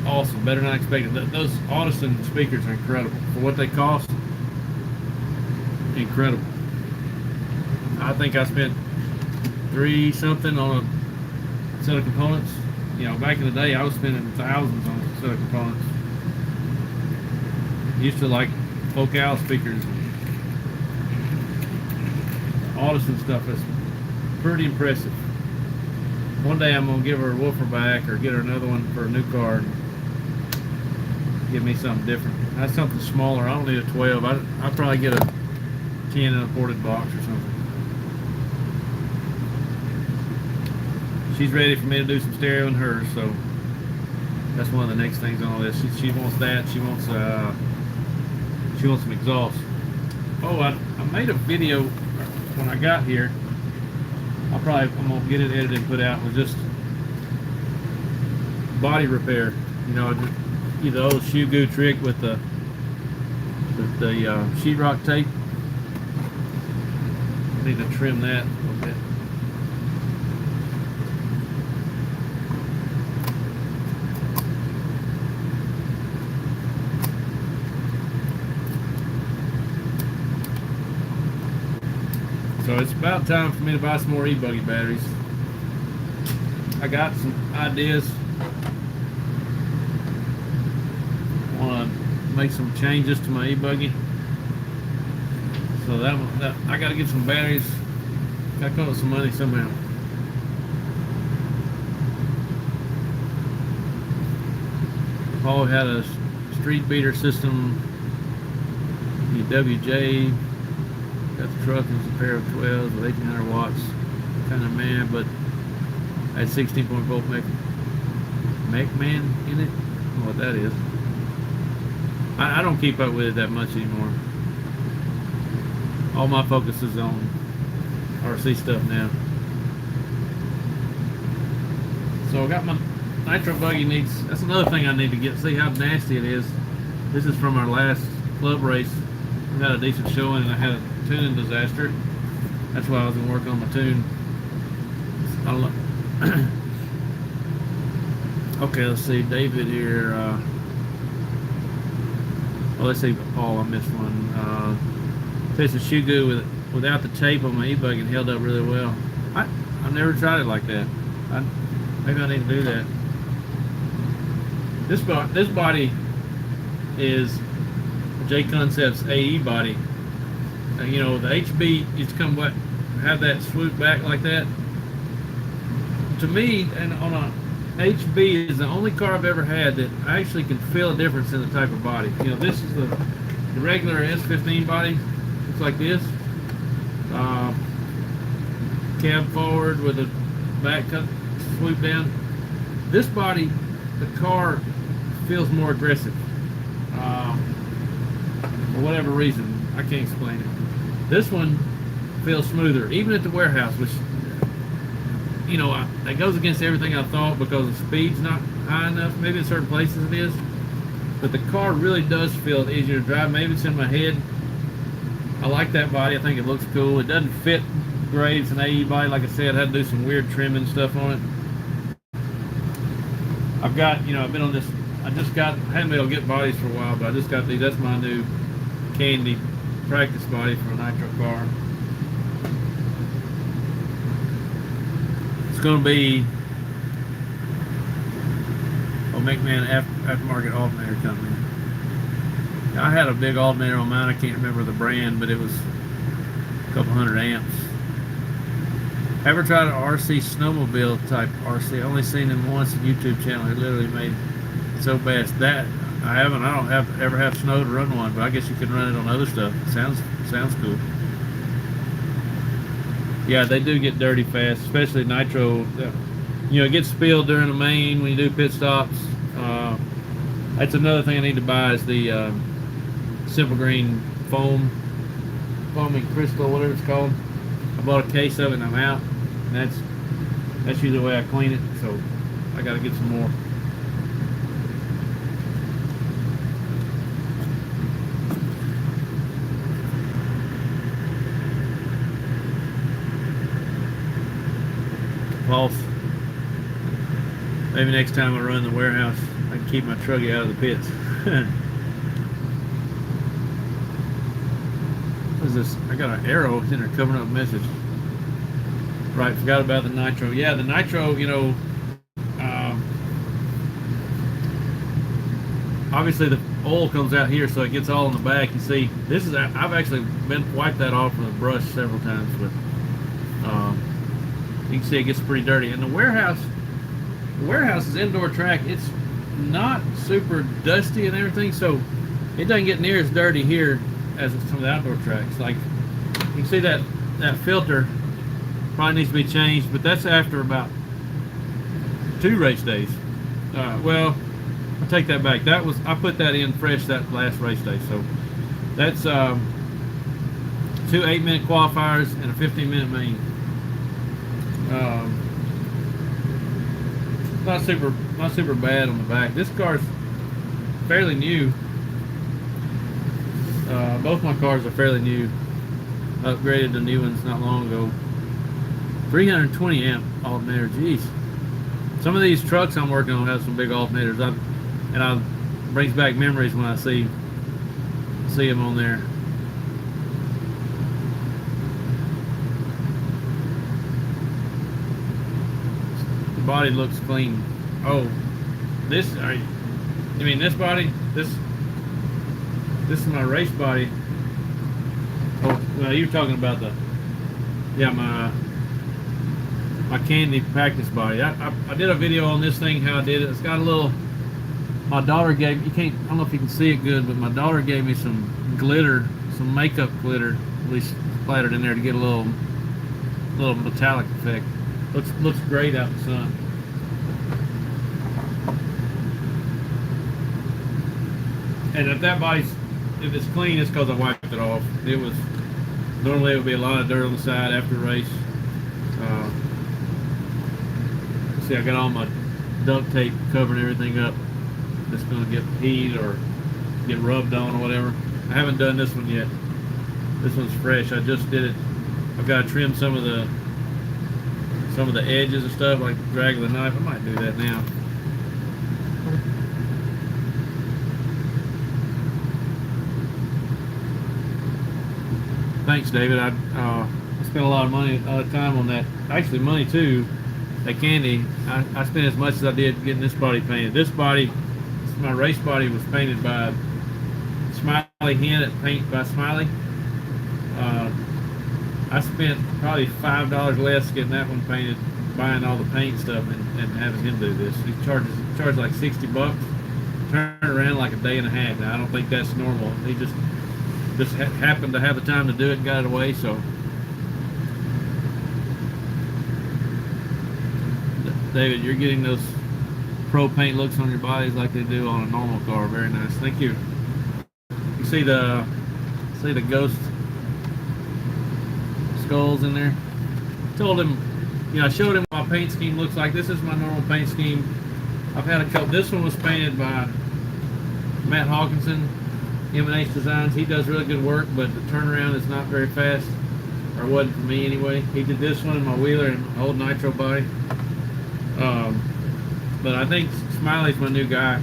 Speaker 1: awesome, better than I expected. Those Audison speakers are incredible for what they cost. Incredible. I think I spent $3 something on a set of components. You know, back in the day, I was spending thousands on a set of components. Used to like Focal speakers, Audison stuff. Is pretty impressive. One day I'm gonna give her a woofer back or get her another one for a new car and give me something different. That's something smaller. I don't need a 12. I'll probably get a 10 in a ported box or something. She's ready for me to do some stereo in hers, so that's one of the next things on all this. She wants that. She wants some exhaust. Oh, I made a video when I got here. I'm gonna get it edited and put out with just body repair. You know, just the old shoe goo trick with the sheetrock tape. I need to trim that a little bit. So it's about time for me to buy some more e-buggy batteries. I got some ideas. I want to make some changes to my e-buggy. So that I got to get some batteries. Got to come up with some money somehow. Paul had a street beater system. The WJ. Got the truck, it was a pair of 12s with 1800 watts. Kind of mad, but I had 16.volt man in it. I don't know what that is. I don't keep up with it that much anymore. All my focus is on RC stuff now. So I got my nitro buggy needs. That's another thing I need to get. See how nasty it is. This is from our last club race. We had a decent showing, and I had a tuning disaster. That's why I was gonna work on my tune. I don't know. Okay, let's see. David here. Well, let's see. Paul, I missed one. Says the shoe glue without the tape on my e-buggy and held up really well. I've never tried it like that. Maybe I need to do that. This body is J Concepts AE body. You know, the HB used to come back, have that swoop back like that. To me, and on a HB is the only car I've ever had that I actually can feel a difference in the type of body. You know, this is the regular S15 body. Looks like this. Cab forward with a back cut swoop down. This body, the car feels more aggressive. For whatever reason, I can't explain it. This one feels smoother, even at the warehouse, which, you know, that goes against everything I thought because the speed's not high enough. Maybe in certain places it is, but the car really does feel easier to drive. Maybe it's in my head. I like that body. I think it looks cool. It doesn't fit great. It's an AE body. Like I said, I had to do some weird trimming stuff on it. I've got, you know, I've been on this. I haven't been able to get bodies for a while, but I just got these. That's my new candy practice body for a nitro car. It's going to be a McMahon aftermarket alternator company. I had a big alternator on mine. I can't remember the brand, but it was a couple hundred amps. Ever tried an RC snowmobile type RC? I only seen him once on YouTube channel. He literally made it so fast. That I haven't. I don't ever have snow to run one, but I guess you can run it on other stuff. Sounds cool. Yeah, they do get dirty fast, especially nitro. You know, it gets spilled during the main when you do pit stops. That's another thing I need to buy is the Simple Green foaming crystal, whatever it's called. I bought a case of it and I'm out. And that's usually the way I clean it. So I got to get some more. Pulse. Maybe next time I run the warehouse, I can keep my truggy out of the pits. What is this? I got an arrow in there covering up a message. Right, forgot about the nitro. Yeah, the nitro, you know, obviously the oil comes out here, so it gets all in the back. You see, this is, I've actually wiped that off with a brush several times, but you can see it gets pretty dirty. And the warehouse is indoor track. It's not super dusty and everything, so it doesn't get near as dirty here as some of the outdoor tracks. Like, you can see that filter probably needs to be changed, but that's after about 2 race days. Well, I take that back. I put that in fresh that last race day. So that's 2 8-minute qualifiers and a 15-minute main. Not super bad on the back. This car's fairly new. Both my cars are fairly new. Upgraded to new ones not long ago. 320 amp alternator. Jeez. Some of these trucks I'm working on have some big alternators. And brings back memories when I see them on there. body looks clean. Oh, this, you mean this body? This is my race body. Oh, well, you're talking about the, yeah, my candy practice body. I did a video on this thing, how I did it. It's got a little, my daughter gave, I don't know if you can see it good, but my daughter gave me some glitter, some makeup glitter, at least splattered in there to get a little metallic effect. Looks great out in the sun. And if that body's, if it's clean, it's because I wiped it off. It was, normally it would be a lot of dirt on the side after the race. See, I got all my duct tape covering everything up. It's going to get heat or get rubbed on or whatever. I haven't done this one yet. This one's fresh. I just did it. I've got to trim some of the edges and stuff, like drag of the knife. I might do that now. Thanks, David. I spent a lot of time on that. Actually, money too. That candy. I spent as much as I did getting this body painted. This body, my race body, was painted by Smiley Hen at Paint by Smiley. I spent probably $5 less getting that one painted, buying all the paint stuff, and having him do this. He charged like $60. Turned around like a day and a half. Now I don't think that's normal. He just happened to have the time to do it and got it away. So, David, you're getting those pro paint looks on your bodies like they do on a normal car. Very nice. Thank you. You see the ghost skulls in there. Told him, I showed him what my paint scheme looks like. This is my normal paint scheme. I've had a couple. This one was painted by Matt Hawkinson, M&H Designs. He does really good work, but the turnaround is not very fast, or wasn't for me anyway. He did this one in my Wheeler and my old Nitro body. But I think Smiley's my new guy.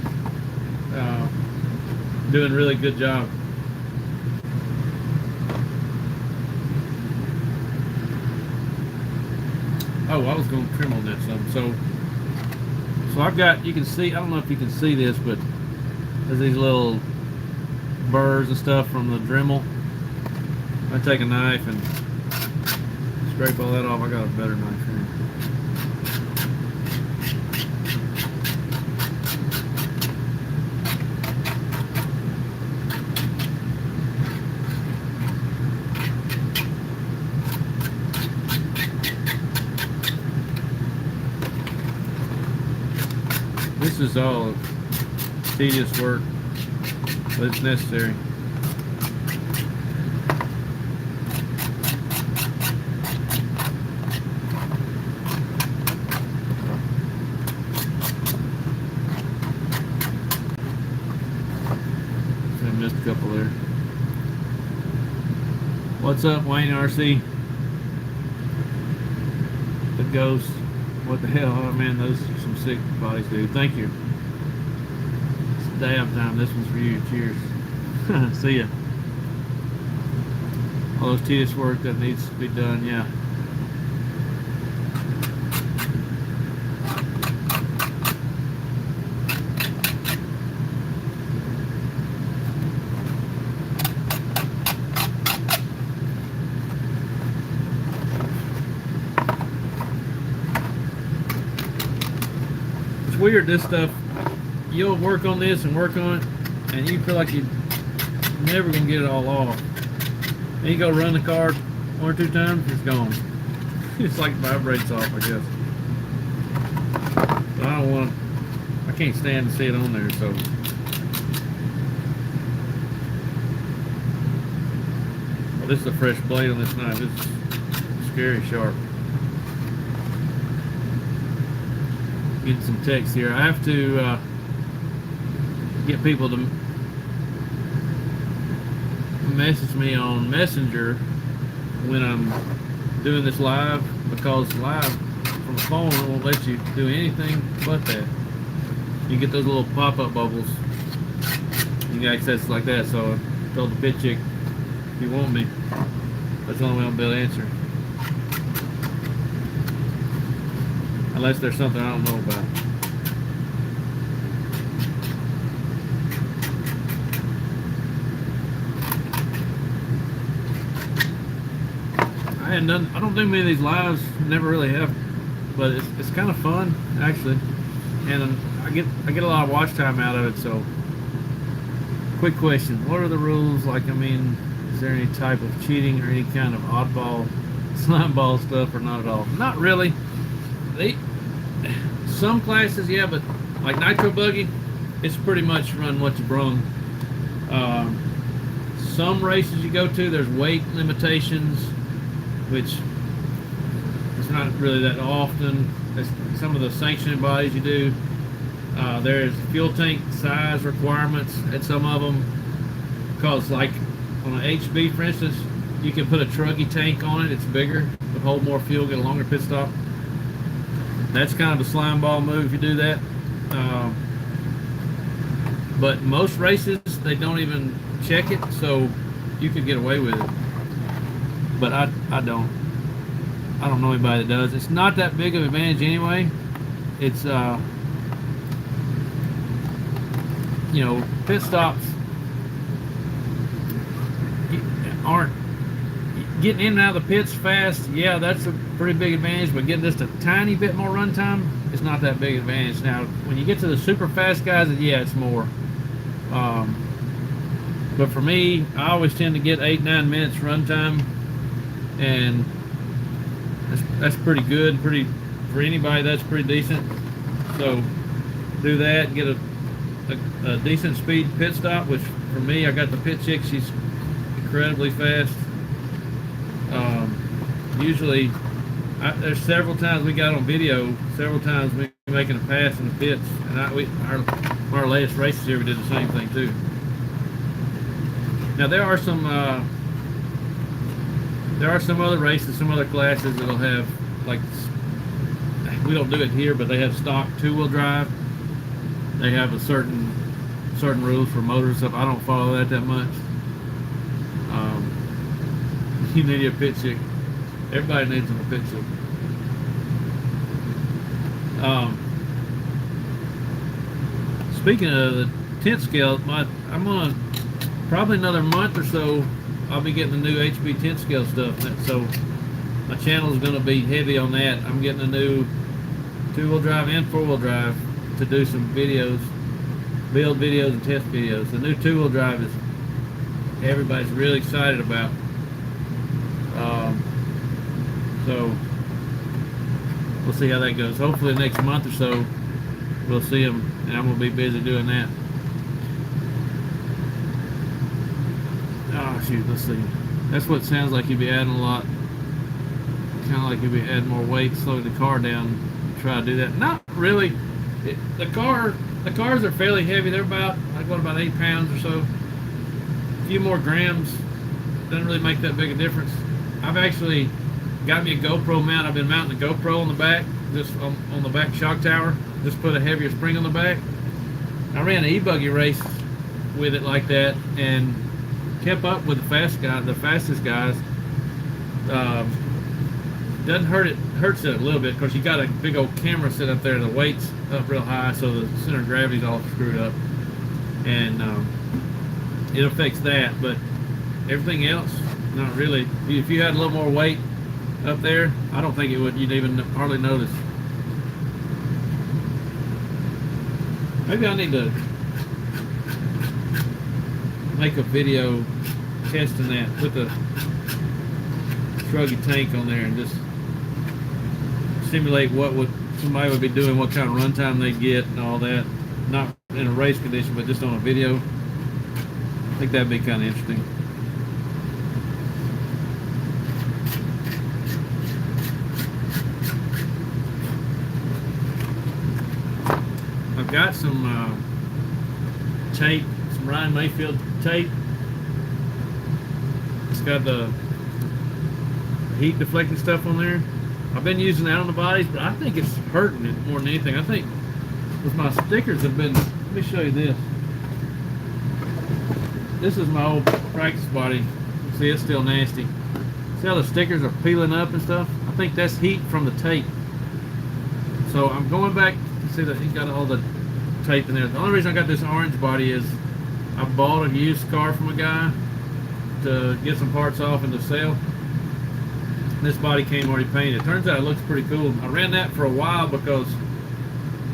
Speaker 1: Doing a really good job. Oh, I was going to trim on that some. So I've got, you can see, I don't know if you can see this, but there's these little burrs and stuff from the Dremel. I take a knife and scrape all that off. I got a better knife here. This is all tedious work, but it's necessary. I missed a couple there. What's up, Wayne RC? The ghost. What the hell? Oh man, those are some sick bodies, dude. Thank you. It's damn time. This one's for you. Cheers. See ya. All those tedious work that needs to be done, yeah. Weird, this stuff, you'll work on this and work on it, and you feel like you're never gonna get it all off. And you go run the car one or two times, it's gone. It's like it vibrates off, I guess. But I can't stand to see it on there, so. Well, this is a fresh blade on this knife. It's scary sharp. Getting some text here. I have to get people to message me on Messenger when I'm doing this live, because live from the phone it won't let you do anything but that. You get those little pop-up bubbles. You can access like that. So I told the pit chick, if you want me, that's the only way I'm able to answer. unless there's something I don't know about. I don't do many of these lives, never really have, but it's kind of fun actually, and I get a lot of watch time out of it. So, quick question: what are the rules? Like, I mean, is there any type of cheating or any kind of oddball, slime ball stuff, or not at all? Not really. Some classes, yeah, but like nitro buggy, it's pretty much run what you brung. Some races you go to, there's weight limitations, which is not really that often. Some of the sanctioning bodies you do, there's fuel tank size requirements at some of them, because like on an HB, for instance, you can put a truggy tank on it. It's bigger, but hold more fuel, get a longer pit stop. That's kind of a slime ball move if you do that. But most races, they don't even check it, so you could get away with it. But I don't know anybody that does. It's not that big of an advantage anyway. It's you know, pit stops aren't getting in and out of the pits fast. Yeah, that's a pretty big advantage, but getting just a tiny bit more run time, it's not that big advantage. Now, when you get to the super fast guys, yeah, it's more. But for me, I always tend to get 8-9 minutes run time, and that's pretty good. For anybody, that's pretty decent. So do that, get a decent speed pit stop. Which for me, I got the pit chick. She's incredibly fast. Usually, there's several times we got on video. Several times we making a pass in the pits, and our latest races here we did the same thing too. Now there are some other races, some other classes that'll have, like, we don't do it here, but they have stock two-wheel drive. They have a certain rules for motor stuff. I don't follow that much. You need a pit chick. Everybody needs a pit chick. Speaking of the tent scale, I'm gonna probably another month or so, I'll be getting the new HB tent scale stuff. So my channel is going to be heavy on that. I'm getting a new two-wheel drive and four-wheel drive to do some videos, build videos and test videos. The new two-wheel drive is everybody's really excited about. So we'll see how that goes. Hopefully next month or so we'll see them, and I'm going to be busy doing that. Oh shoot, let's see. That's what it sounds like. You'd be adding a lot. Kind of like you'd be adding more weight, slowing the car down. Try to do that. Not really. The cars are fairly heavy. They're about 8 pounds or so. A few more grams. Doesn't really make that big a difference. I've actually got me a Gopro Mount. I've been mounting the Gopro on the back, just on the back shock tower. Just put a heavier spring on the back. I ran an e-buggy race with it like that, and kept up with the fastest guys. Doesn't hurt it. Hurts it a little bit because you got a big old camera set up there. The weight's up real high, so the center of gravity's all screwed up, and it affects that. But everything else, not really. If you had a little more weight up there, I don't think you'd even hardly notice. Maybe I need to make a video testing that, put the truggy tank on there and just simulate what somebody would be doing, what kind of runtime they get and all that. Not in a race condition, but just on a video. I think that'd be kind of interesting. I've got some tape, some Ryan Mayfield tape. It's got the heat deflecting stuff on there. I've been using that on the bodies, but I think it's hurting it more than anything. I think with my stickers have been, let me show you this. This is my old practice body. See, it's still nasty. See how the stickers are peeling up and stuff? I think that's heat from the tape. So I'm going back to see that he got all the tape in there. The only reason I got this orange body is I bought a used car from a guy to get some parts off and to sell. This body came already painted. It turns out it looks pretty cool. I ran that for a while because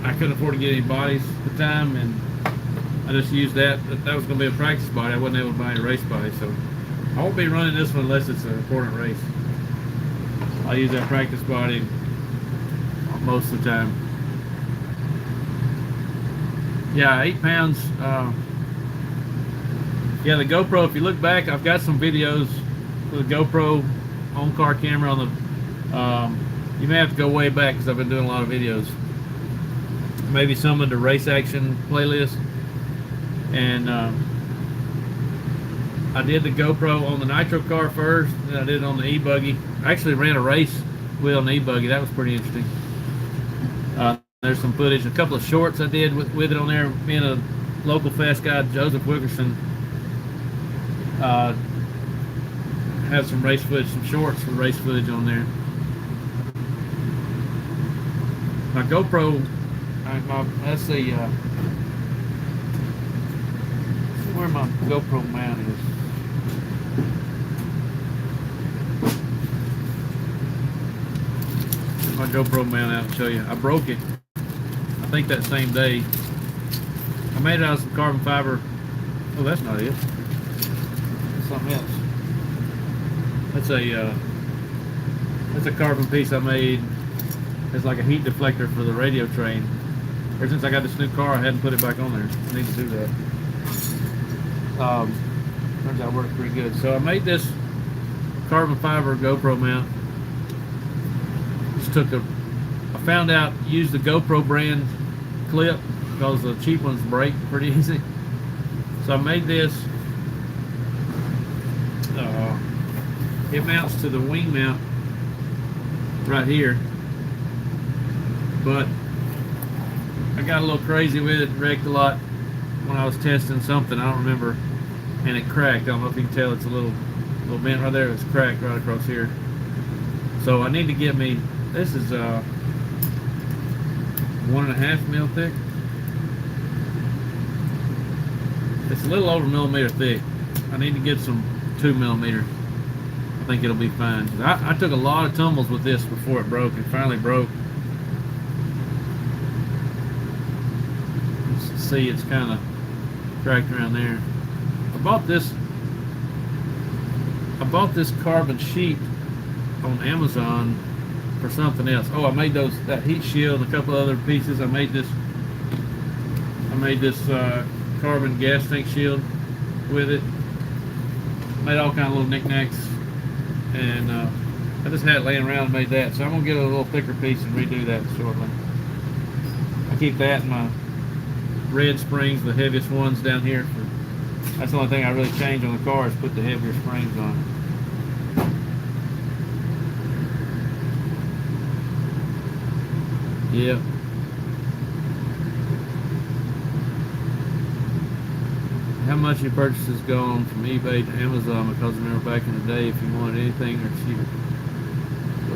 Speaker 1: I couldn't afford to get any bodies at the time, and I just used that. That was going to be a practice body. I wasn't able to buy any race body, so I won't be running this one unless it's an important race. I'll use that practice body most of the time. Yeah, 8 pounds. Yeah, the GoPro, if you look back, I've got some videos with the GoPro on-car camera on the, you may have to go way back because I've been doing a lot of videos. Maybe some of the race action playlist. And I did the GoPro on the Nitro car first, then I did it on the e-buggy. I actually ran a race with on the e-buggy. That was pretty interesting. There's some footage, a couple of shorts I did with it on there. Being a local fast guy, Joseph Wickerson, have some race footage, some shorts with race footage on there. My GoPro, let's see where my GoPro mount is. My GoPro mount out to show you. I broke it, I think that same day. I made it out of some carbon fiber. Oh, that's not it. That's something else. That's a carbon piece I made. It's like a heat deflector for the radio train. Ever since I got this new car, I hadn't put it back on there. I need to do that. Turns out it works pretty good. So I made this carbon fiber GoPro mount. Just I found out, used the GoPro brand clip because the cheap ones break pretty easy. So I made this. It mounts to the wing mount right here, but I got a little crazy with it, wrecked a lot when I was testing something, I don't remember, and it cracked. I don't know if you can tell, it's a little bent right there. It's cracked right across here. So I need to get me, this is 1.5 mil thick. It's a little over a millimeter thick. I need to get some 2 millimeter. I think it'll be fine. I took a lot of tumbles with this before it broke. It finally broke. Let's see, it's kind of cracked around there. I bought this carbon sheet on Amazon for something else. Oh, I made that heat shield and a couple other pieces. I made this carbon gas tank shield with it. Made all kind of little knickknacks. And I just had it laying around and made that. So I'm going to get a little thicker piece and redo that shortly. I keep that in my red springs, the heaviest ones down here. That's the only thing I really change on the car is put the heavier springs on it. Yep. How much your purchases go on from eBay to Amazon? Because I remember back in the day, if you wanted anything or cheaper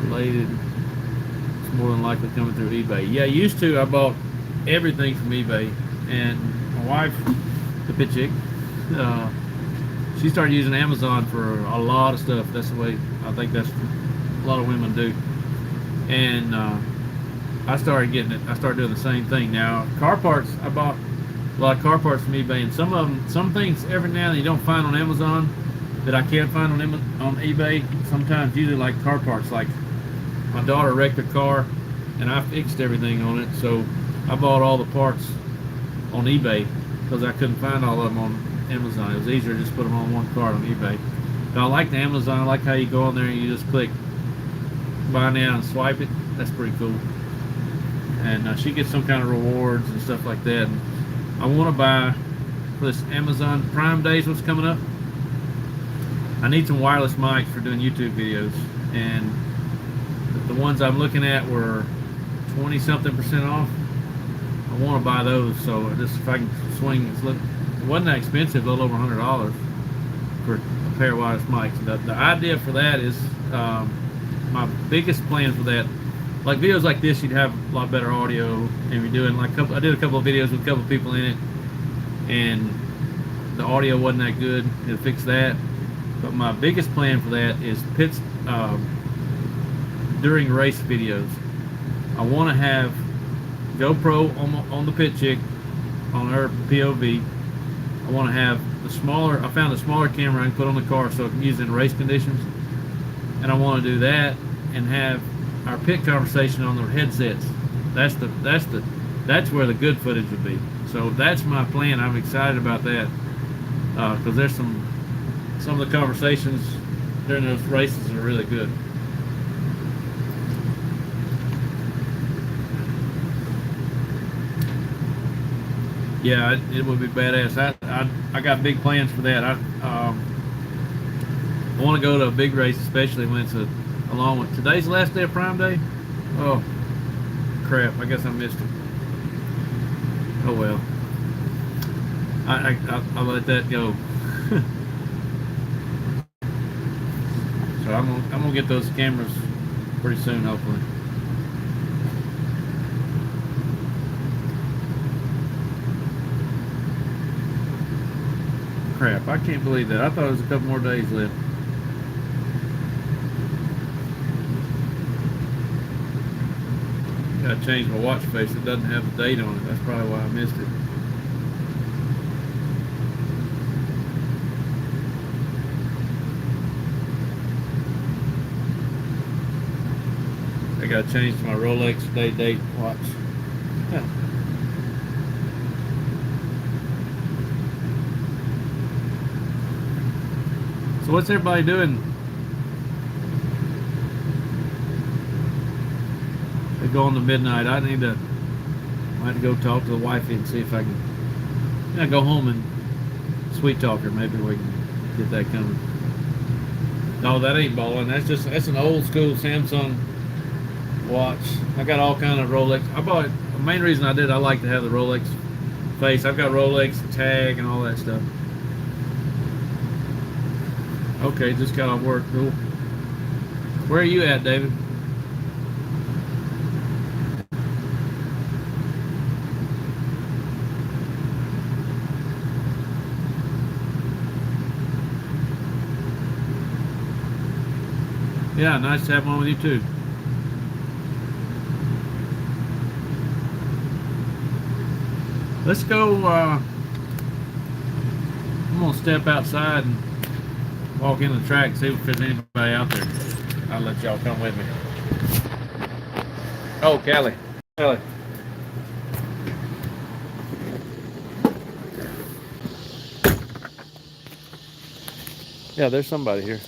Speaker 1: related, it's more than likely coming through eBay. Yeah, used to, I bought everything from eBay, and my wife, the bitch chick, she started using Amazon for a lot of stuff. That's the way, I think that's a lot of women do. And I started getting it. I started doing the same thing. Now, car parts, I bought a lot of car parts from eBay, and some things every now and then you don't find on Amazon that I can't find on eBay. Sometimes, usually like car parts, like my daughter wrecked a car and I fixed everything on it, so I bought all the parts on eBay because I couldn't find all of them on Amazon. It was easier to just put them on one card on eBay. But I like the Amazon. I like how you go on there and you just click buy now and swipe it. That's pretty cool. And she gets some kind of rewards and stuff like that. And I want to buy for this Amazon Prime Days, what's coming up. I need some wireless mics for doing YouTube videos, and the ones I'm looking at were 20-something% off. I want to buy those, so just if I can swing, it wasn't that expensive, a little over $100 for a pair of wireless mics. The idea for that is, my biggest plan for that like videos like this, you'd have a lot better audio. And you're doing like I did a couple of videos with a couple of people in it, and the audio wasn't that good. It'll fix that. But my biggest plan for that is pits during race videos. I want to have GoPro on the pit chick on her POV. I want to have the smaller. I found a smaller camera I can put on the car so I can use it in race conditions. And I want to do that and have our pit conversation on the headsets. That's where the good footage would be. So that's my plan. I'm excited about that because there's some of the conversations during those races are really good. Yeah, it would be badass. I got big plans for that. I want to go to a big race, especially when it's along with today's the last day of Prime Day. Oh crap! I guess I missed it. Oh well. I'll let that go. So I'm gonna get those cameras pretty soon, hopefully. Crap! I can't believe that. I thought it was a couple more days left. Gotta change my watch face. It doesn't have the date on it. That's probably why I missed it. I gotta change to my Rolex date watch. Yeah. So what's everybody doing? They go on to midnight. I have to go talk to the wifey and see if I can go home and sweet talk her. Maybe we can get that coming. No, that ain't balling. That's an old school Samsung watch. I got all kind of Rolex. I bought it. The main reason I like to have the Rolex face. I've got Rolex tag and all that stuff. Okay, just got off work. Cool. Where are you at, David? Yeah, nice to have one with you too. Let's go. I'm gonna step outside and walk in the track and see if there's anybody out there. I'll let y'all come with me. Oh, Kelly. Yeah, there's somebody here.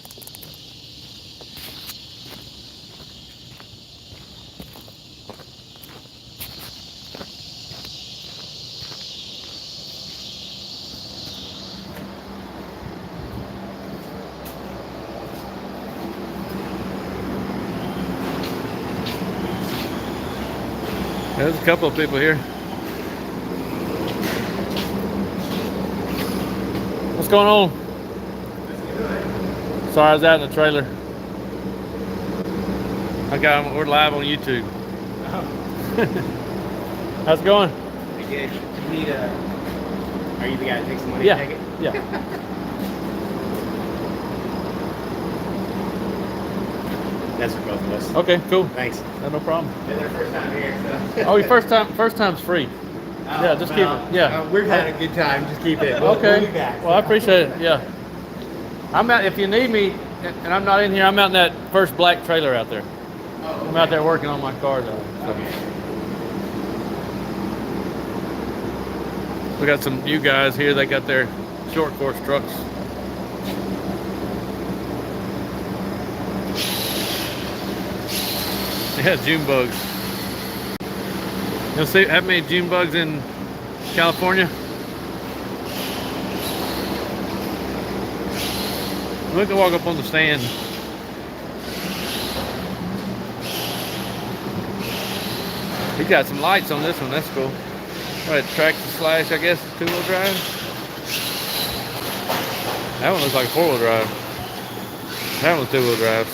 Speaker 1: There's a couple of people here. What's going on? Sorry, I was out in the trailer. We're live on YouTube. Oh. How's it going?
Speaker 2: Pretty good. You need are you the guy that takes the money?
Speaker 1: Yeah.
Speaker 2: Take it?
Speaker 1: Yeah.
Speaker 2: That's for both of us.
Speaker 1: Okay, cool.
Speaker 2: Thanks.
Speaker 1: No problem.
Speaker 2: It's our first time here, so.
Speaker 1: Oh, your first time's free. Yeah, just keep it. Yeah.
Speaker 2: We're having a good time. Just keep it.
Speaker 1: Okay.
Speaker 2: We'll be back.
Speaker 1: Well, I appreciate it. Yeah. I'm out. If you need me, and I'm not in here, I'm out in that first black trailer out there.
Speaker 2: Oh, okay.
Speaker 1: I'm out there working on my car though. So.
Speaker 2: Okay.
Speaker 1: We got some new guys here. They got their short course trucks. Yeah, June bugs. You'll see, have many June bugs in California? We can walk up on the stand. He got some lights on this one. That's cool. Right, Traction Slash, I guess, it's two-wheel drive. That one looks like four-wheel drive. That one's two-wheel drive.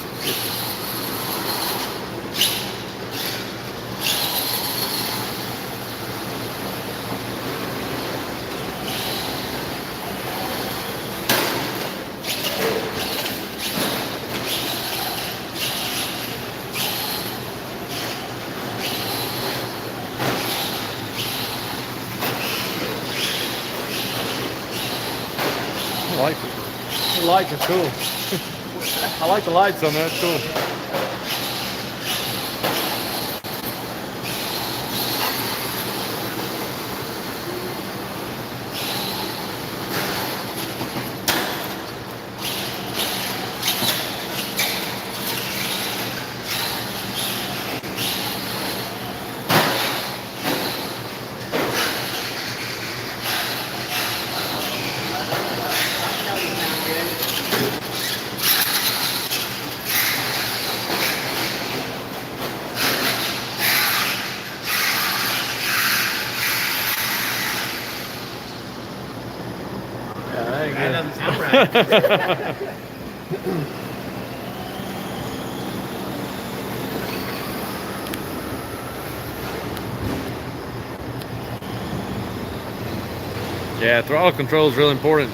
Speaker 1: the lights are cool. I like the lights on that. It's cool.
Speaker 2: That doesn't sound right.
Speaker 1: Yeah, throttle control is really important.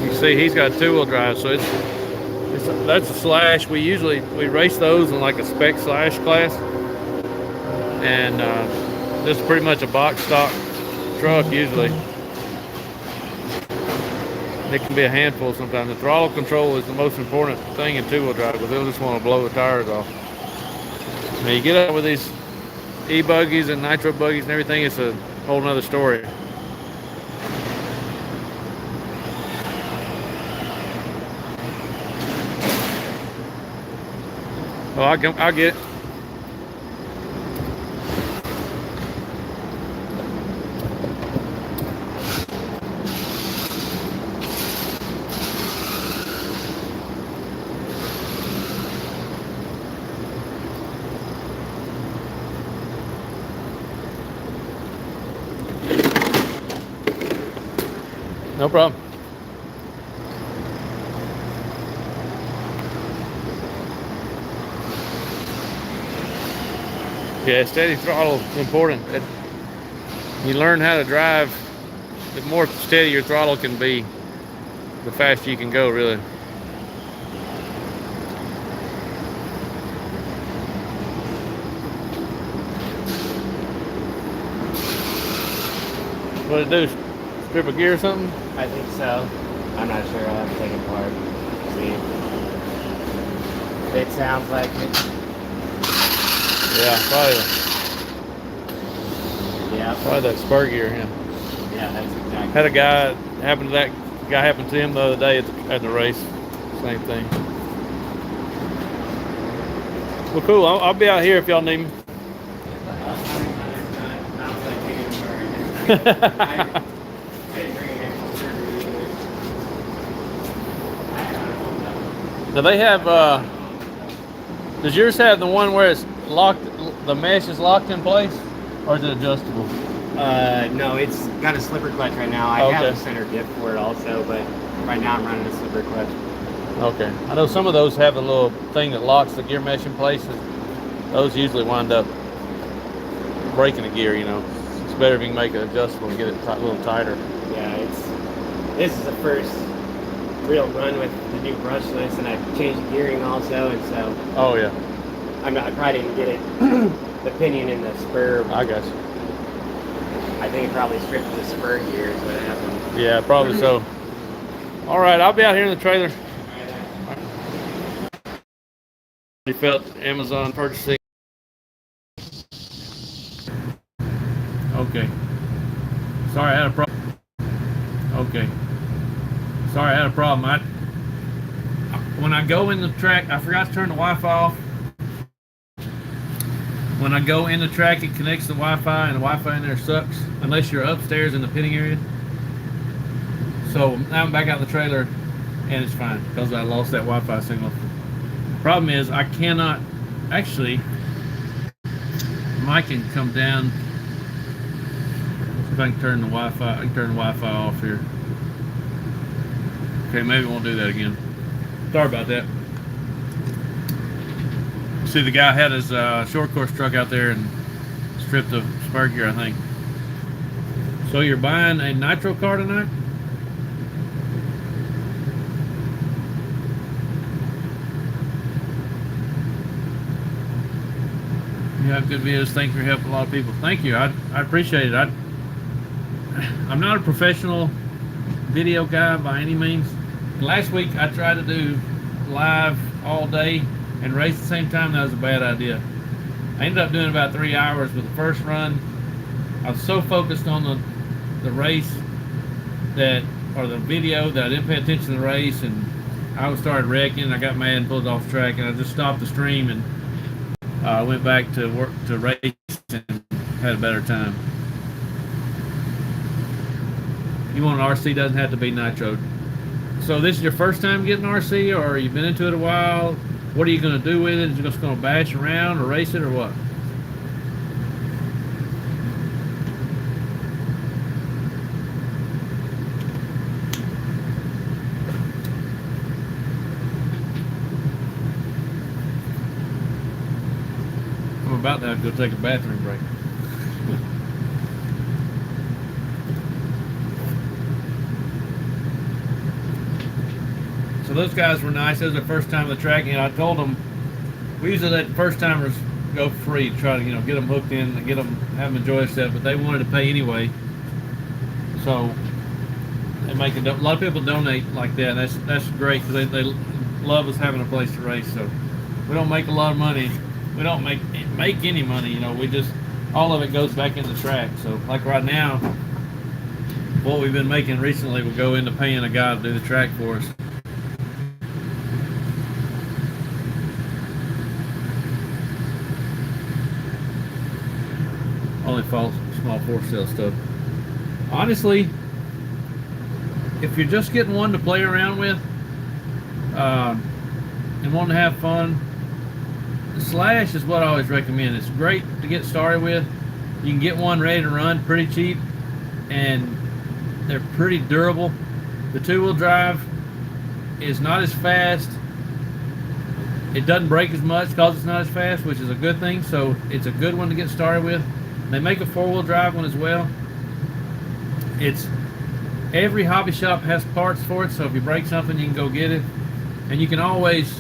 Speaker 1: You can see he's got two-wheel drive, so that's a slash. We race those in like a spec slash class, and this is pretty much a box stock truck usually. It can be a handful sometimes. The throttle control is the most important thing in two-wheel drive because they'll just want to blow the tires off. Now you get up with these e-buggies and nitro buggies and everything, it's a whole nother story. Oh, I'll get it. No problem. Yeah, steady throttle is important. You learn how to drive, the more steady your throttle can be, the faster you can go, really. What did it do? Strip a gear or something?
Speaker 2: I think so. I'm not sure. I'll have to take it apart. See. It sounds like it.
Speaker 1: Yeah, probably.
Speaker 2: Yeah.
Speaker 1: Probably that spur gear, yeah.
Speaker 2: Yeah, that's exactly.
Speaker 1: Had a guy happened to him the other day at the race. Same thing. Well, cool. I'll be out here if y'all need me. Now they have, does yours have the one where it's locked, the mesh is locked in place, or is it adjustable?
Speaker 2: No, it's got a slipper clutch right now. I have a center diff for it also, but right now I'm running a slipper clutch.
Speaker 1: Okay. I know some of those have a little thing that locks the gear mesh in place. Those usually wind up breaking the gear, you know. It's better if you can make it adjustable and get it a little tighter.
Speaker 2: Yeah, this is the first real run with the new brushless, and I've changed gearing also, and so. Oh yeah. I probably didn't get it, the pinion in the spur.
Speaker 1: I guess.
Speaker 2: I think it probably stripped the spur gear is what happened.
Speaker 1: Yeah, probably so. All right, I'll be out here in the trailer. You felt Amazon purchasing. Okay. Sorry, I had a problem. Okay. Sorry, I had a problem. When I go in the track, I forgot to turn the Wi-Fi off. When I go in the track, it connects the Wi-Fi, and the Wi-Fi in there sucks unless you're upstairs in the pitting area. So now I'm back out the trailer, and it's fine because I lost that Wi-Fi signal. Problem is, I cannot actually. Mike can come down. If I can turn the Wi-Fi, I can turn the Wi-Fi off here. Okay, maybe we won't do that again. Sorry about that. See, the guy had his short course truck out there and stripped the spur gear, I think. So you're buying a nitro car tonight? You have good videos. Thank you for helping a lot of people. Thank you. I appreciate it. I'm not a professional video guy by any means. Last week I tried to do live all day and race at the same time. That was a bad idea. I ended up doing about 3 hours, but the first run I was so focused on the race or the video, that I didn't pay attention to the race, and I started wrecking. I got mad and pulled off track, and I just stopped the stream and went back to work to race and had a better time. You want an RC, doesn't have to be nitro. So this is your first time getting RC, or you've been into it a while? What are you going to do with it? Is you just going to bash around or race it, or what? I'm about to have to go take a bathroom break. So those guys were nice. It was their first time at the track, and I told them we usually let first timers go free to try to get them hooked in and have them enjoy themselves, but they wanted to pay anyway. So they make a lot of people donate like that. That's great because they love us having a place to race. So we don't make a lot of money. We don't make any money. We just all of it goes back in the track. So like right now, what we've been making recently will go into paying a guy to do the track for us. Only small 4-cell stuff. Honestly, if you're just getting one to play around with and want to have fun, the Slash is what I always recommend. It's great to get started with. You can get one ready to run pretty cheap, and they're pretty durable. The 2-wheel drive is not as fast. It doesn't break as much because it's not as fast, which is a good thing. So it's a good one to get started with. They make a 4-wheel drive one as well. Every hobby shop has parts for it, so if you break something, you can go get it. And you can always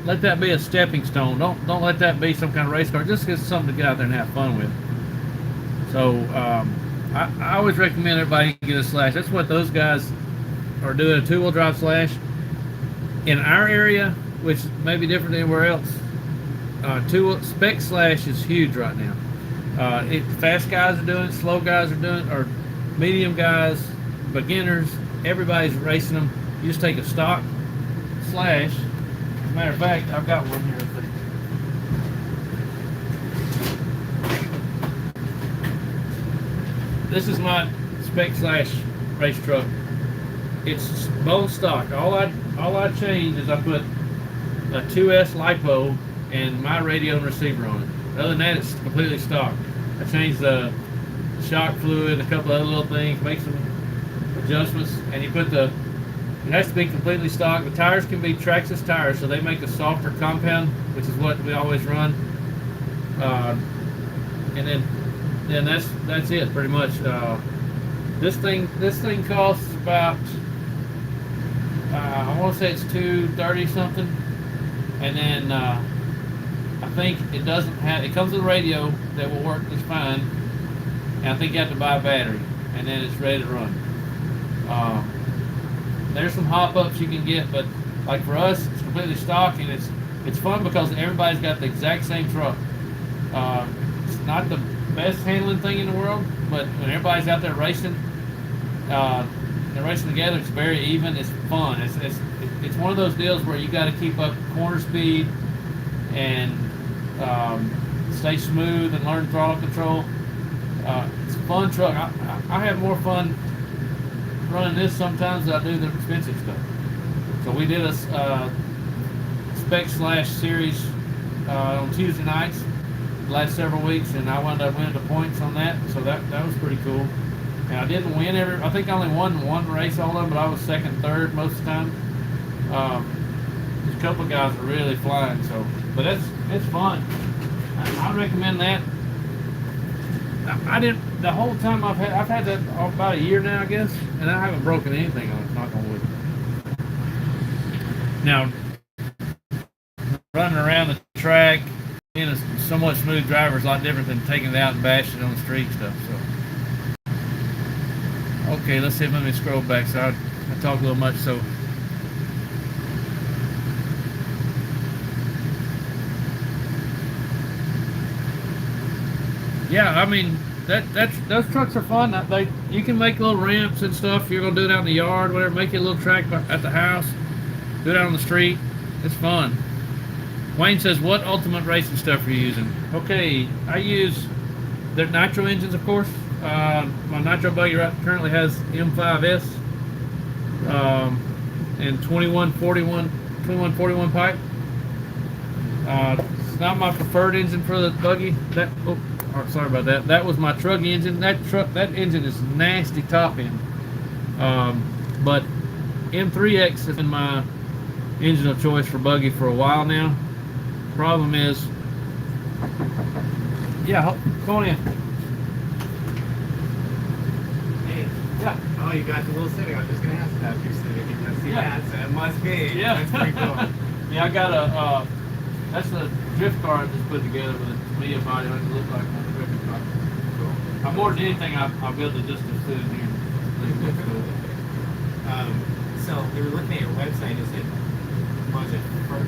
Speaker 1: let that be a stepping stone. Don't let that be some kind of race car. Just get something to get out there and have fun with. So I always recommend everybody get a Slash. That's what those guys are doing, a 2-wheel drive Slash. In our area, which may be different than anywhere else, spec Slash is huge right now. Fast guys are doing it, slow guys are doing it, or medium guys, beginners, everybody's racing them. You just take a stock Slash. As a matter of fact, I've got one here. This is my spec Slash race truck. It's bone stock. All I changed is I put a 2S LiPo and my radio and receiver on it. Other than that, it's completely stock. I changed the shock fluid, a couple other little things, make some adjustments, and it has to be completely stock. The tires can be Traxxas tires, so they make a softer compound, which is what we always run. And then that's it pretty much. This thing costs about I want to say it's $230 something, and then I think it comes with a radio that will work just fine, and I think you have to buy a battery, and then it's ready to run. There's some hop-ups you can get, but like for us, it's completely stock, and it's fun because everybody's got the exact same truck. It's not the best handling thing in the world, but when everybody's out there racing, they're racing together, it's very even, it's fun. It's one of those deals where you got to keep up corner speed and stay smooth and learn throttle control. It's a fun truck. I have more fun running this sometimes than I do the expensive stuff. So we did a spec Slash series on Tuesday nights the last several weeks, and I wound up winning the points on that, so that was pretty cool. And I didn't win I think I only won one race all of them, but I was second, third most of the time. There's a couple of guys are really flying, but it's fun. I recommend that. I didn't the whole time I've had that about a year now, I guess, and I haven't broken anything on it, knock on wood. Now, running around the track in a somewhat smooth driver is a lot different than taking it out and bashing it on the street stuff. So, Okay, let's see. Let me scroll back. So I talk a little much. So yeah, I mean those trucks are fun. You can make little ramps and stuff. You're gonna do it out in the yard, whatever. Make it a little track at the house. Do it out on the street. It's fun. Wayne says, "What ultimate racing stuff are you using?" Okay, I use the nitro engines, of course. My nitro buggy currently has M5S and 2141 pipe. It's not my preferred engine for the buggy. Sorry about that. That was my truck engine. That engine is nasty top end. But M3X has been my engine of choice for buggy for a while now. Problem is, yeah, come on in.
Speaker 2: Hey.
Speaker 1: Yeah.
Speaker 2: Oh, you got the little city. I was just gonna ask about your city. You can see
Speaker 1: Yeah.
Speaker 2: that, so it must be.
Speaker 1: Yeah.
Speaker 2: That's pretty cool.
Speaker 1: Yeah, I got that's a drift car I just put together with a Mia body. It look like my drift car. So, more than anything, I'll be able to just sit in here.
Speaker 2: So we were looking at your website. Is it, what was it, for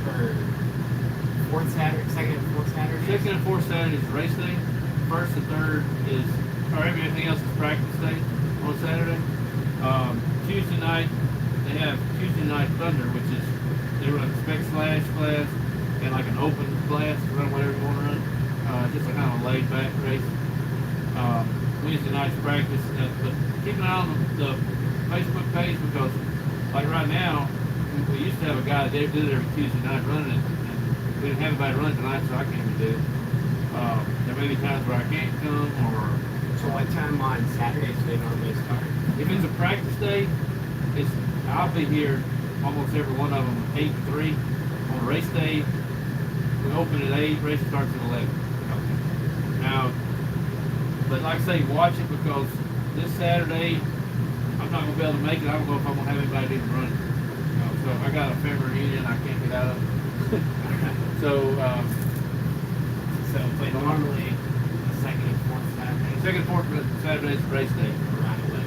Speaker 2: fourth Saturday, second and fourth Saturday?
Speaker 1: Second and fourth Saturday is race day. First and third is, or everything else is practice day on Saturday. Tuesday night, they have Tuesday night Thunder, which is, they run spec slash class and like an open class, run whatever you want to run. Just a kind of laid back race. Wednesday night's practice, but keep an eye on the Facebook page, because like right now, we used to have a guy that did it every Tuesday night running it, and we didn't have anybody running tonight, so I can't even do it. There may be times where I can't come, or...
Speaker 2: So what time on Saturdays do they normally start?
Speaker 1: If it's a practice day, I'll be here almost every one of them 8 to 3. On a race day, we open at 8, race starts at 11.
Speaker 2: Okay.
Speaker 1: Now, but like I say, watch it, because this Saturday, I'm not going to be able to make it. I don't know if I'm going to have anybody even running. So I got a family reunion I can't get out of. So
Speaker 2: but normally the second and fourth Saturday.
Speaker 1: second and fourth Saturday is race day.
Speaker 2: Around 11.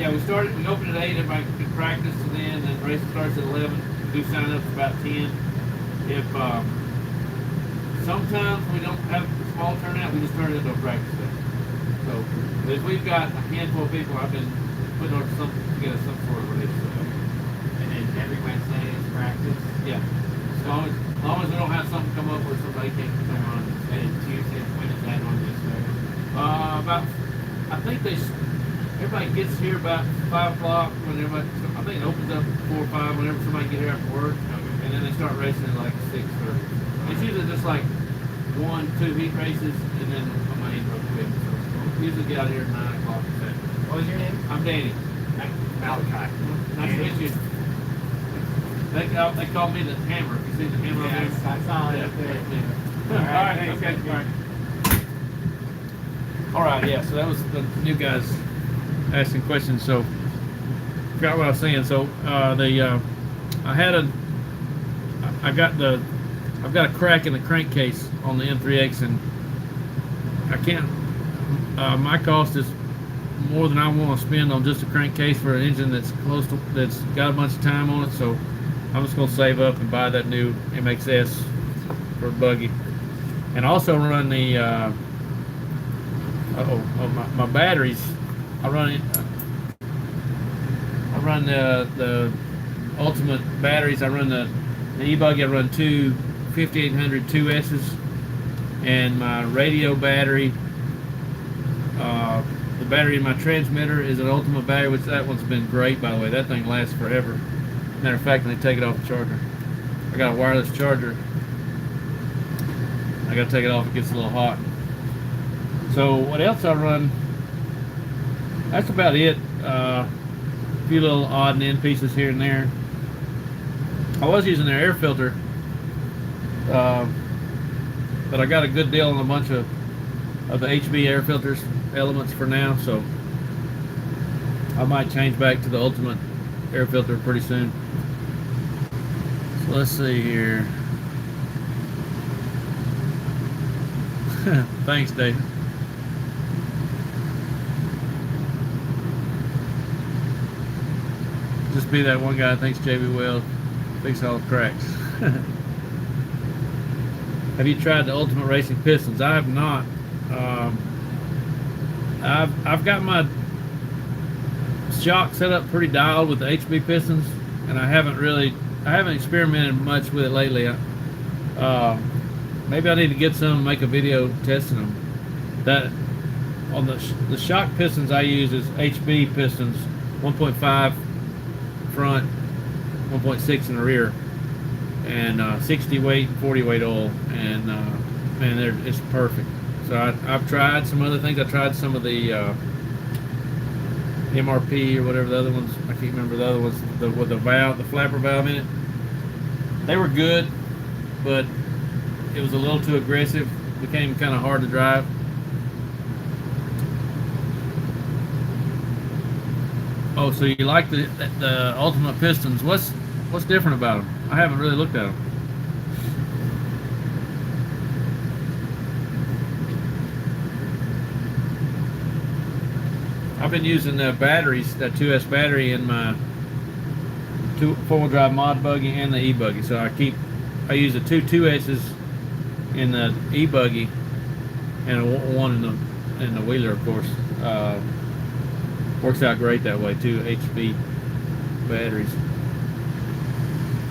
Speaker 1: Yeah, we open at 8, everybody can practice, and then race starts at 11. We do sign up for about 10. If sometimes we don't have a small turnout, we just turn it into a practice day. So if we've got a handful of people, I've been putting together some sort of race.
Speaker 2: And then every Wednesday is practice.
Speaker 1: Yeah. As long as we don't have something come up where somebody can't come on.
Speaker 2: And then Tuesday, when is that normally start?
Speaker 1: I think everybody gets here about 5 o'clock when I think it opens up 4 or 5 whenever somebody get here after work, and then they start racing at like 6:30. It's usually just like 1, 2 heat races, and then a main real quick. So we usually get out here at 9 o'clock.
Speaker 2: What was your name?
Speaker 1: I'm Danny.
Speaker 2: Malachi.
Speaker 1: Nice to meet you. They call me the Hammer. You see the Hammer?
Speaker 2: Yes, I saw it up there.
Speaker 1: All right, okay. All right, yeah, so that was the new guys asking questions. So, forgot what I was saying. So, I've got a crack in the crankcase on the M3X, and I can't, my cost is more than I want to spend on just a crankcase for an engine that's got a bunch of time on it. So I'm just going to save up and buy that new MXS for a buggy, and also run the my batteries. I run the ultimate batteries. I run the e-buggy. I run two 5800 2S's, and my radio battery. The battery in my transmitter is an ultimate battery, which that one's been great, by the way. That thing lasts forever. Matter of fact, when they take it off the charger, I got a wireless charger. I got to take it off; it gets a little hot. So what else I run? That's about it. A few little odd and end pieces here and there. I was using their air filter, but I got a good deal on a bunch of the HB air filters elements for now, so I might change back to the ultimate air filter pretty soon. So let's see here. Thanks, Dave. Just be that one guy that thinks JB Weld fix all the cracks. Have you tried the Ultimate Racing pistons? I have not. I've got my shock set up pretty dialed with the HB pistons, and I haven't experimented much with it lately. Maybe I need to get some and make a video testing them. That on the shock pistons I use is HB pistons, 1.5 front, 1.6 in the rear, and 60 weight, 40 weight oil, and man, it's perfect. So I've tried some other things. I tried some of the MRP or whatever the other ones. I can't remember the other ones with the valve, the flapper valve in it. They were good, but it was a little too aggressive. Became kind of hard to drive. Oh, so you like the Ultimate pistons? What's different about them? I haven't really looked at them. I've been using the batteries, that 2S battery in my four-wheel drive mod buggy and the e-buggy. So I use the two 2S's in the e-buggy and one in the wheeler, of course. Works out great that way, 2 HB batteries.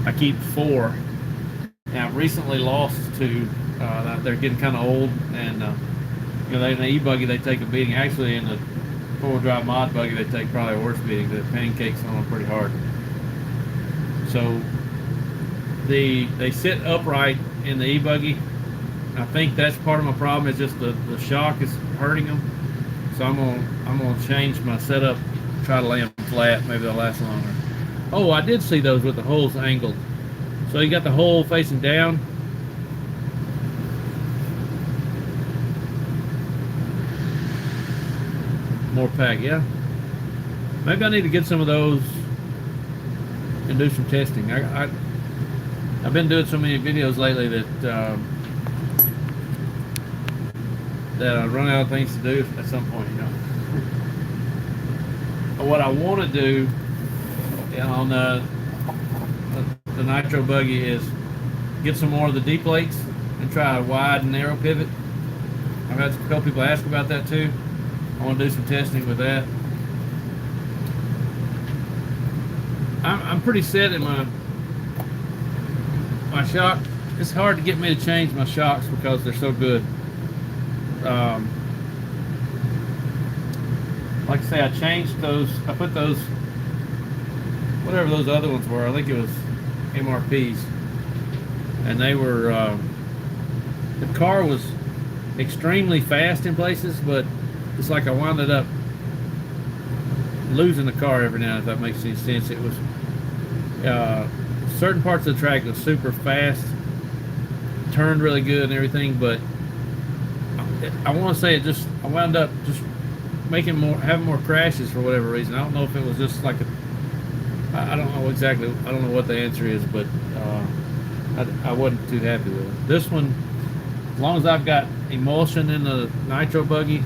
Speaker 1: I keep 4. Now, I've recently lost 2. They're getting kind of old, and in the e-buggy they take a beating. Actually, in the four-wheel drive mod buggy they take probably a worse beating. The pancakes on them pretty hard. So they sit upright in the e-buggy. I think that's part of my problem. Is just the shock is hurting them. So I'm gonna change my setup, try to lay them flat. Maybe they'll last longer. Oh, I did see those with the holes angled. So you got the hole facing down. More pack, yeah. Maybe I need to get some of those and do some testing. I've been doing so many videos lately that I run out of things to do at some point, you know. But what I want to do on the nitro buggy is get some more of the D plates and try a wide and narrow pivot. I've had a couple people ask about that too. I want to do some testing with that. I'm pretty set in my shock. It's hard to get me to change my shocks because they're so good. Like I say, I changed those. I put those, whatever those other ones were. I think it was MRPs, and they were. The car was extremely fast in places, but it's like I wound up losing the car every now and then, if that makes any sense. It was certain parts of the track was super fast, turned really good and everything, but I want to say I wound up just having more crashes for whatever reason. I don't know if it was just like I don't know exactly. I don't know what the answer is, but I wasn't too happy with it. This one, as long as I've got emulsion in the nitro buggy,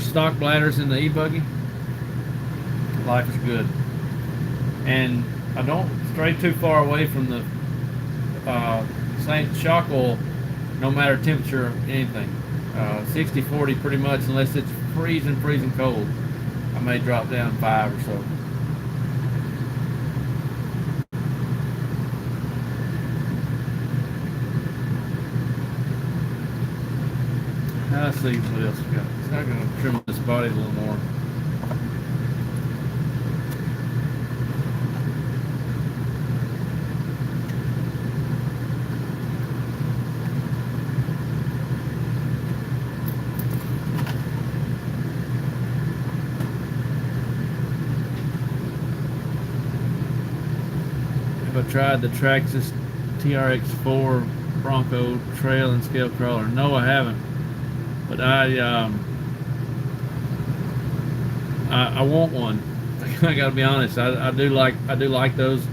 Speaker 1: stock bladders in the e-buggy, life is good. And I don't stray too far away from the same shock oil, no matter temperature or anything. 60-40 pretty much, unless it's freezing cold. I may drop down 5 or so. Let's see what else we got. So I'm going to trim this body a little more. Have I tried the Traxxas TRX4 Bronco Trail and Scale Crawler? No, I haven't. But I want one. I gotta be honest. I do like those.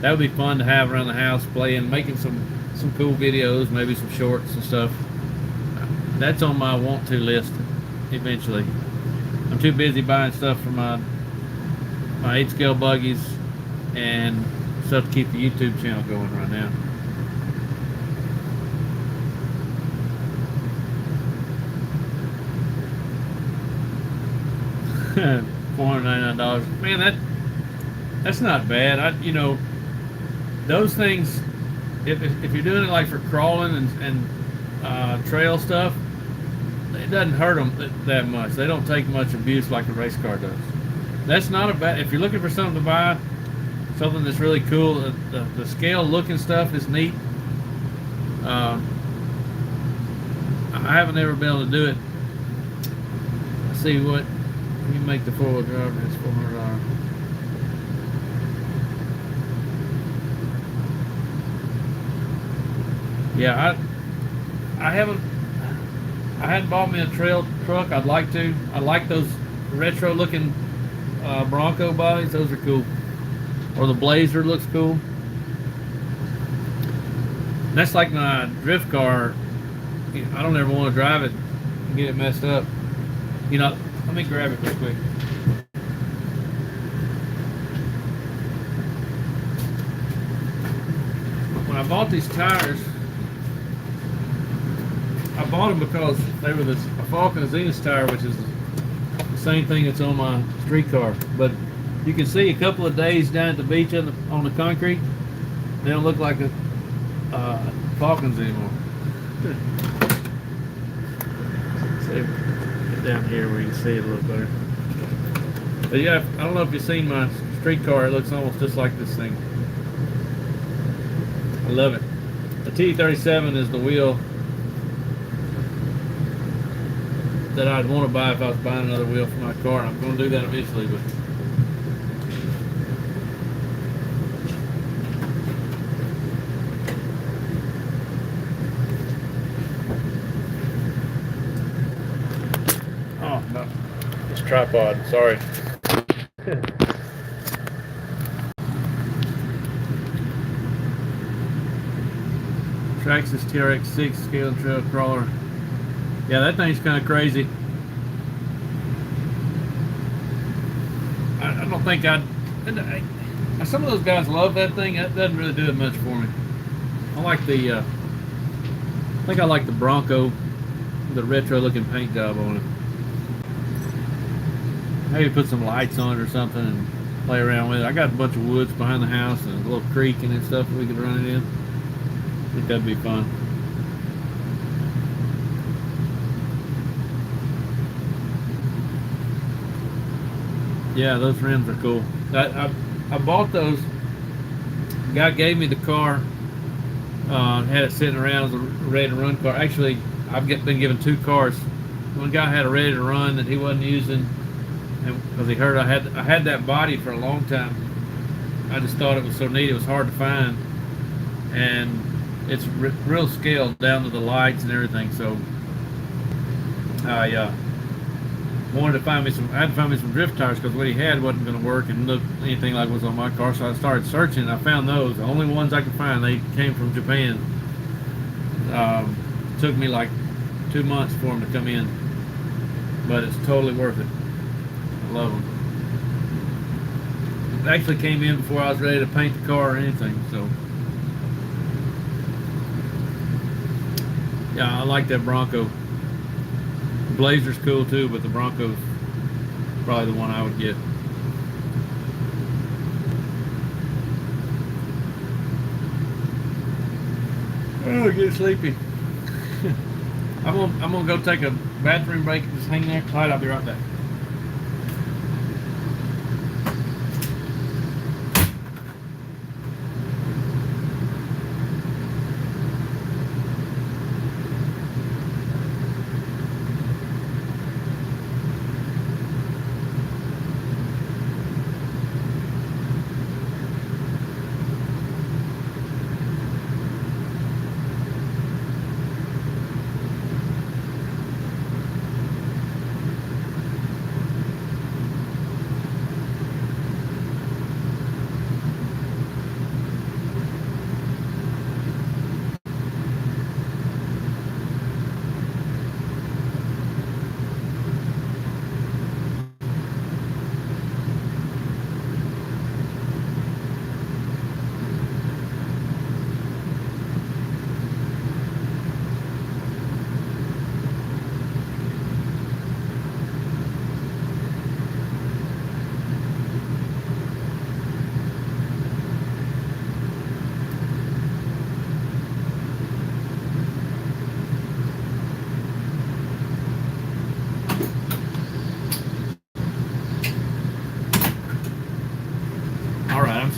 Speaker 1: That would be fun to have around the house, making some cool videos, maybe some shorts and stuff. That's on my want to list eventually. I'm too busy buying stuff for my my 8-scale buggies, and stuff to keep the YouTube channel going right now. $499. Man, that's not bad. You know, those things, if you're doing it like for crawling and trail stuff, it doesn't hurt them that much. They don't take much abuse like a race car does. That's not a bad. If you're looking for something to buy, something that's really cool, the scale looking stuff is neat. I haven't ever been able to do it. Let's see what you make the 4-wheel drive. It's $400. Yeah, I hadn't bought me a trail truck. I'd like to. I like those retro looking Bronco bodies. Those are cool. Or the Blazer looks cool. And that's like my drift car. I don't ever want to drive it and get it messed up. You know, let me grab it real quick. When I bought these tires, I bought them because they were a Falcon Zenith tire, which is the same thing that's on my street car. But you can see a couple of days down at the beach on the concrete, they don't look like a Falcons anymore. See, get down here where you can see it a little better. But yeah, I don't know if you've seen my street car. It looks almost just like this thing. I love it. The T37 is the wheel that I'd want to buy if I was buying another wheel for my car. I'm going to do that eventually, but oh no, it's tripod. Sorry. Traxxas TRX6 scale trail crawler. Yeah, that thing's kind of crazy. I don't think some of those guys love that thing. That doesn't really do it much for me. I like I think I like the Bronco, the retro looking paint job on it. Maybe put some lights on it or something and play around with it. I got a bunch of woods behind the house and a little creek and stuff that we could run it in. I think that'd be fun. Yeah, those rims are cool. I bought those. The guy gave me the car. Had it sitting around as a ready to run car. Actually, I've been given 2 cars. One guy had a ready to run that he wasn't using, and because he heard I had that body for a long time. I just thought it was so neat. It was hard to find, and it's real scaled down to the lights and everything. So I wanted to find me some. I had to find me some drift tires because what he had wasn't going to work and look anything like was on my car. So I started searching. I found those. The only ones I could find. They came from Japan. Took me like 2 months for them to come in, but it's totally worth it. I love them. It actually came in before I was ready to paint the car or anything. So yeah, I like that Bronco. The Blazer's cool too, but the Bronco's probably the one I would get. Oh, get sleepy. I'm gonna go take a bathroom break and just hang there tight. I'll be right back.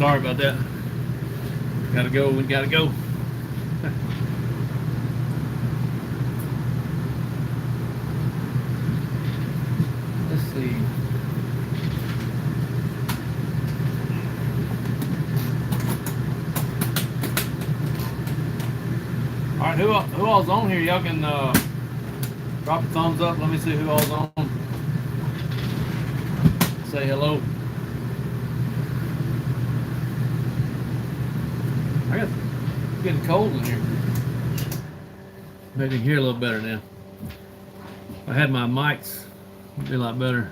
Speaker 1: Sorry about that. Gotta go, we gotta go. Let's see. Alright, who all's on here? Y'all can drop a thumbs up. Let me see who all's on. Say hello. It's getting cold in here. Maybe you can hear a little better now. If I had my mics, it'd be a lot better.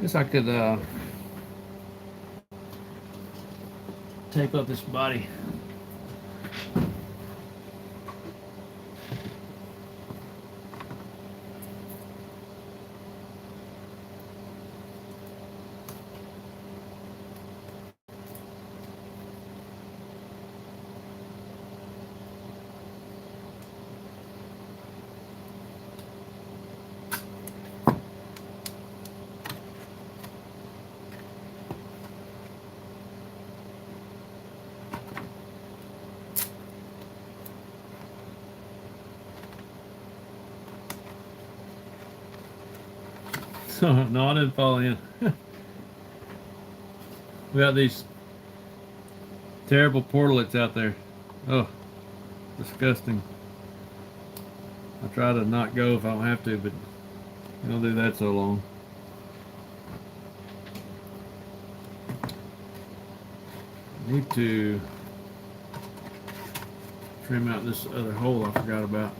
Speaker 1: Guess I could tape up this body. So, no, I didn't fall in. We got these terrible portlets out there. Oh, disgusting. I try to not go if I don't have to, but I don't do that so long. I need to trim out this other hole I forgot about.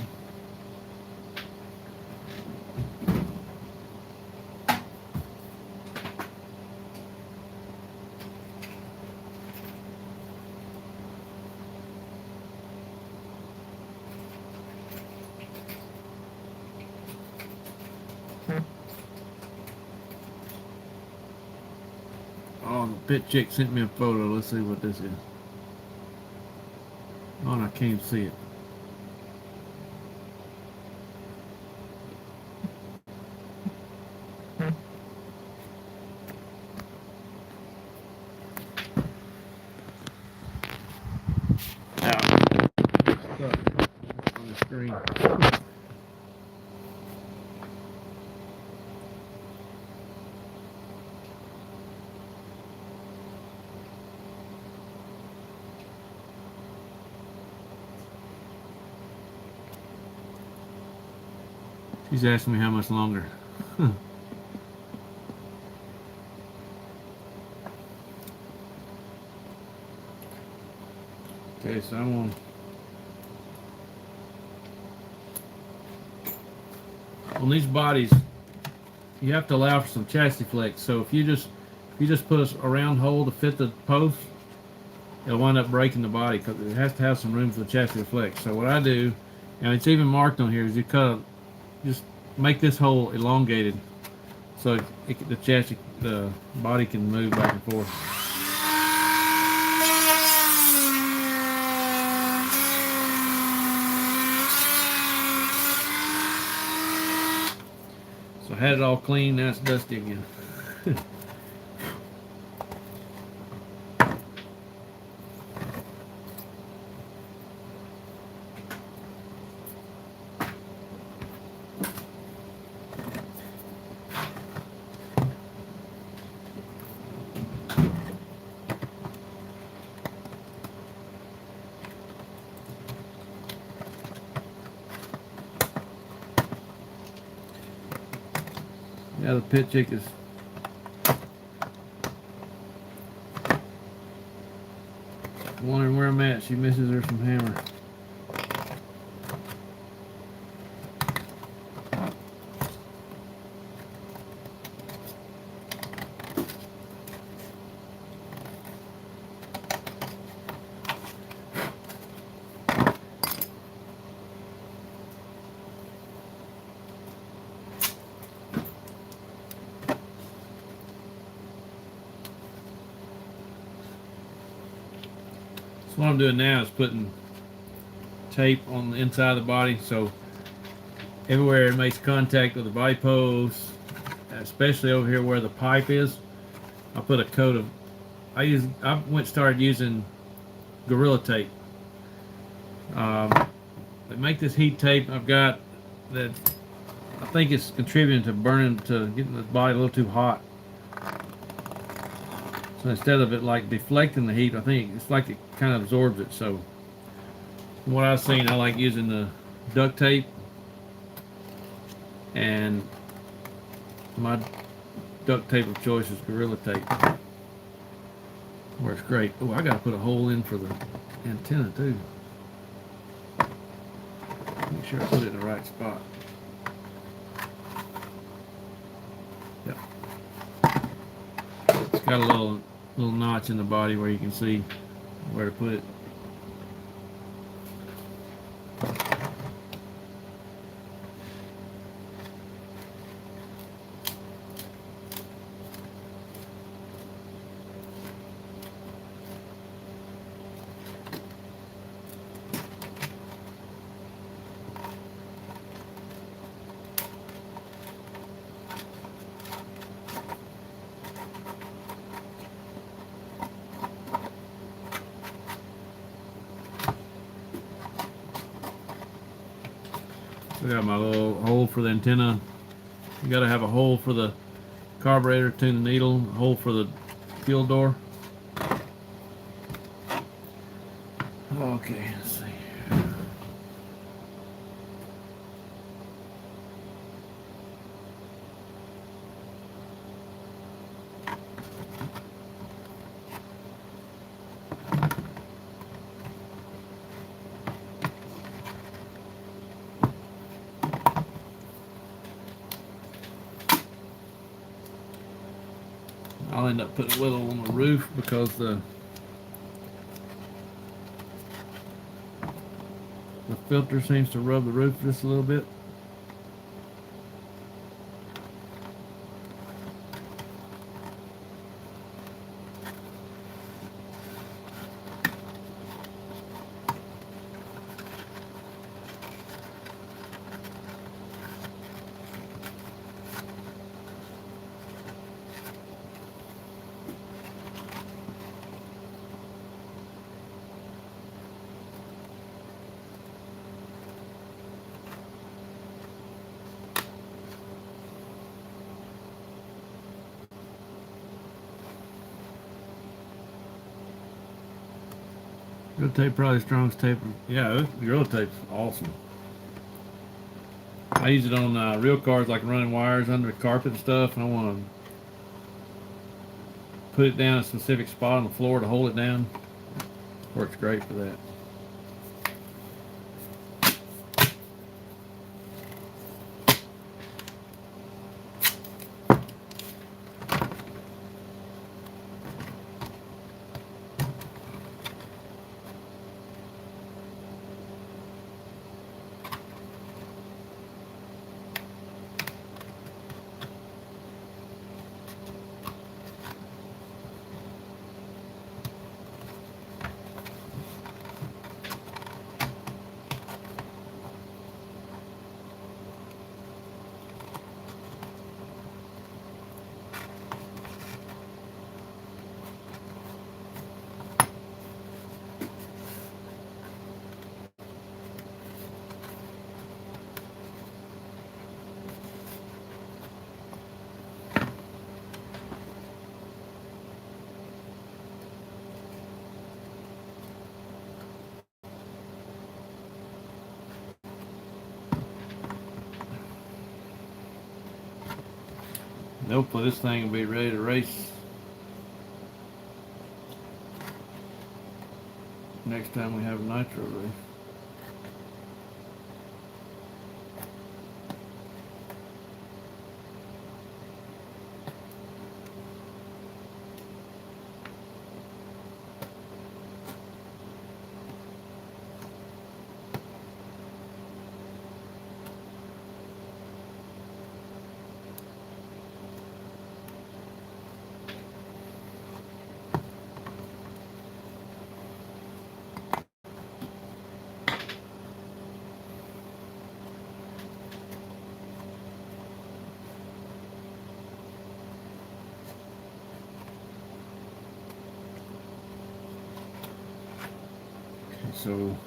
Speaker 1: Oh, the pit chick sent me a photo. Let's see what this is. Oh, and I can't see it. Stuck on the screen. She's asking me how much longer. Okay, so I'm on these bodies. You have to allow for some chassis flex. So if you just put a round hole to fit the post, it'll wind up breaking the body because it has to have some room for the chassis to flex. So what I do, and it's even marked on here, is you just make this hole elongated so the chassis, the body can move back and forth. So I had it all clean, now it's dusty again. Yeah, the pit chick is wondering where I'm at. She misses her some hammer. What I'm doing now is putting tape on the inside of the body, so everywhere it makes contact with the body post, especially over here where the pipe is. I put a coat of. Started using Gorilla Tape. They make this heat tape I've got that I think it's contributing to getting the body a little too hot. So instead of it like deflecting the heat, I think it's like it kind of absorbs it. So from what I've seen, I like using the duct tape, and my duct tape of choice is Gorilla Tape. Works great. Oh, I gotta put a hole in for the antenna too. Make sure I put it in the right spot. Yep. It's got a little notch in the body where you can see where to put it. I got my little hole for the antenna. You got to have a hole for the carburetor, tune the needle, a hole for the fuel door. Okay, let's see. I'll end up putting a little on the roof because the filter seems to rub the roof just a little bit. Gorilla Tape, probably the strongest tape. Yeah, this Gorilla Tape's awesome. I use it on real cars, like running wires under the carpet and stuff, and I want to put it down a specific spot on the floor to hold it down. Works great for that. Hopefully this thing will be ready to race next time we have a nitro race. So you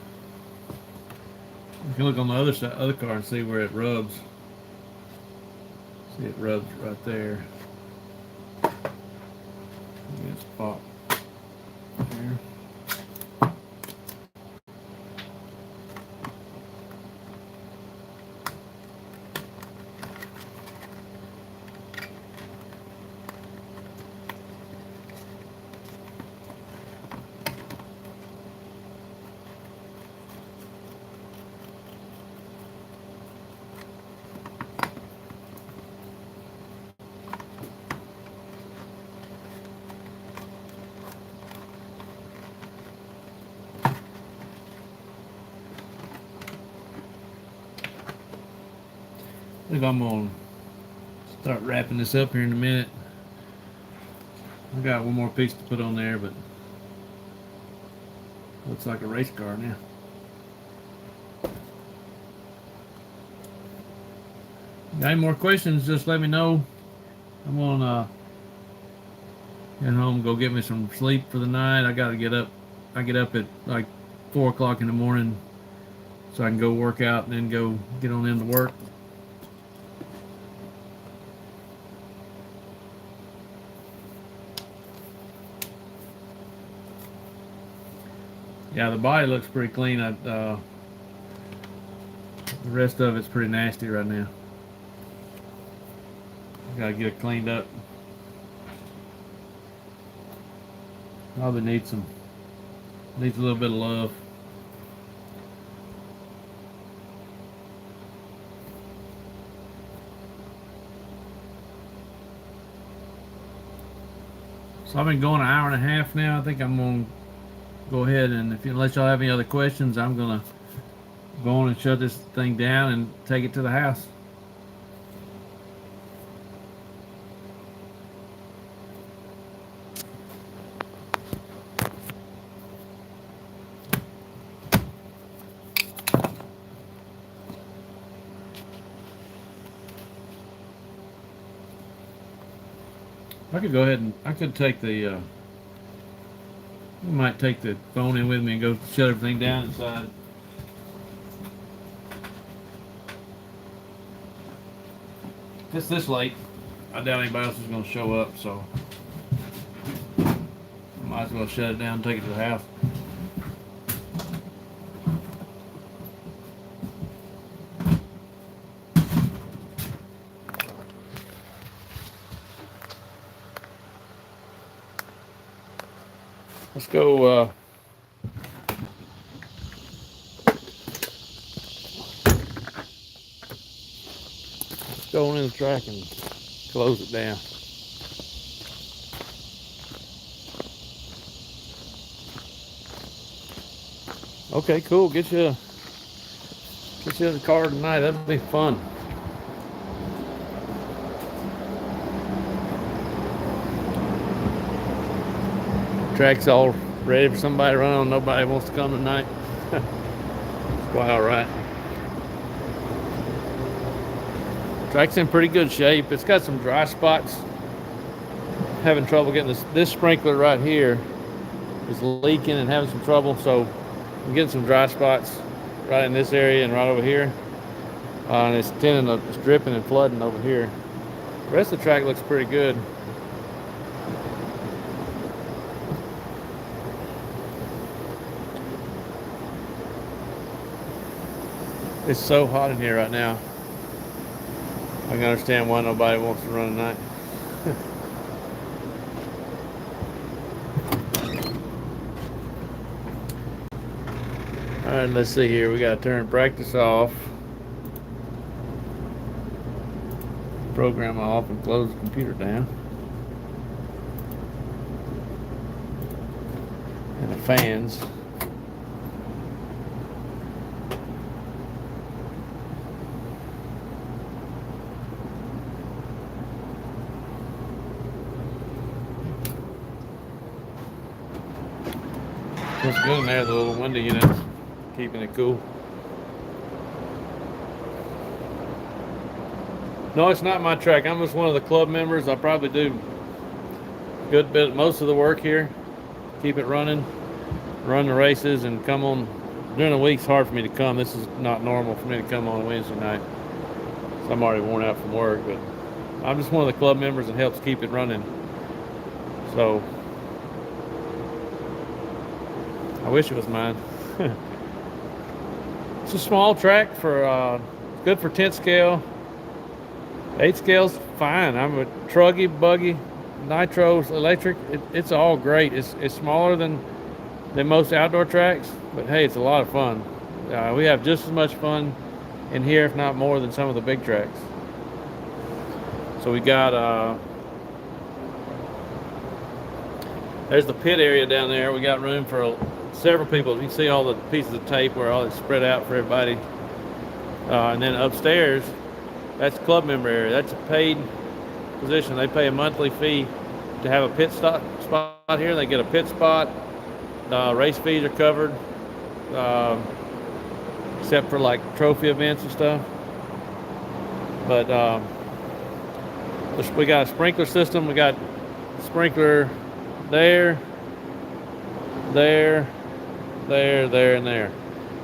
Speaker 1: can look on the other side, other car, and see where it rubs. See, it rubs right there. Good spot there. I think I'm gonna start wrapping this up here in a minute. I got one more piece to put on there, but looks like a race car now. Got any more questions, just let me know. I'm gonna get home, go get me some sleep for the night. I gotta get up. I get up at like 4 o'clock in the morning so I can go work out and then go get on into work. Yeah, the body looks pretty clean. The rest of it's pretty nasty right now. Gotta get it cleaned up. Probably needs a little bit of love. So I've been going an hour and a half now. I think I'm gonna go ahead and unless y'all have any other questions, I'm gonna go on and shut this thing down and take it to the house. I could go ahead and I could take the I might take the phone in with me and go shut everything down inside. It's this late. I doubt anybody else is going to show up, so I might as well shut it down and take it to the house. Let's go go on in the track and close it down. Okay, cool. Get you in the car tonight. That'd be fun. Track's all ready for somebody to run on. Nobody wants to come tonight. It's quite all right. Track's in pretty good shape. It's got some dry spots. Having trouble getting this sprinkler right here is leaking and having some trouble. So I'm getting some dry spots right in this area and right over here. And it's dripping and flooding over here. The rest of the track looks pretty good. It's so hot in here right now. I can understand why nobody wants to run tonight. All right, let's see here. We got to turn practice off, program off, and close the computer down. And the fans. It's good in there, the little window units, keeping it cool. No, it's not my track. I'm just one of the club members. I probably do a good bit, most of the work here, keep it running. run the races and come on. During the week's hard for me to come. This is not normal for me to come on Wednesday night. So I'm already worn out from work, but I'm just one of the club members that helps keep it running. So I wish it was mine. It's a small track for good for 10 scale. 8 scale's fine. I'm a truggy, buggy, nitros, electric. It's all great. It's smaller than most outdoor tracks, but hey, it's a lot of fun. We have just as much fun in here, if not more, than some of the big tracks. So we got there's the pit area down there. We got room for several people. You can see all the pieces of tape where all it's spread out for everybody. And then upstairs, that's club member area. That's a paid position. They pay a monthly fee to have a pit spot here. They get a pit spot. Race fees are covered, except for like trophy events and stuff. But we got a sprinkler system. We got sprinkler there, and there.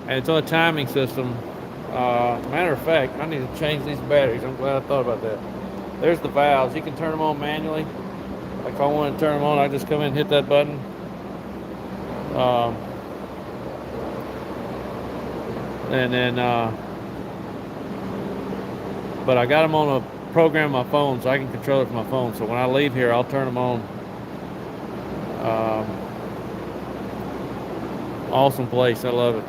Speaker 1: And it's on a timing system. Matter of fact, I need to change these batteries. I'm glad I thought about that. There's the valves. You can turn them on manually. Like if I want to turn them on, I just come in and hit that button. And then, but I got them on a program on my phone, so I can control it from my phone. So when I leave here, I'll turn them on. Awesome place. I love it.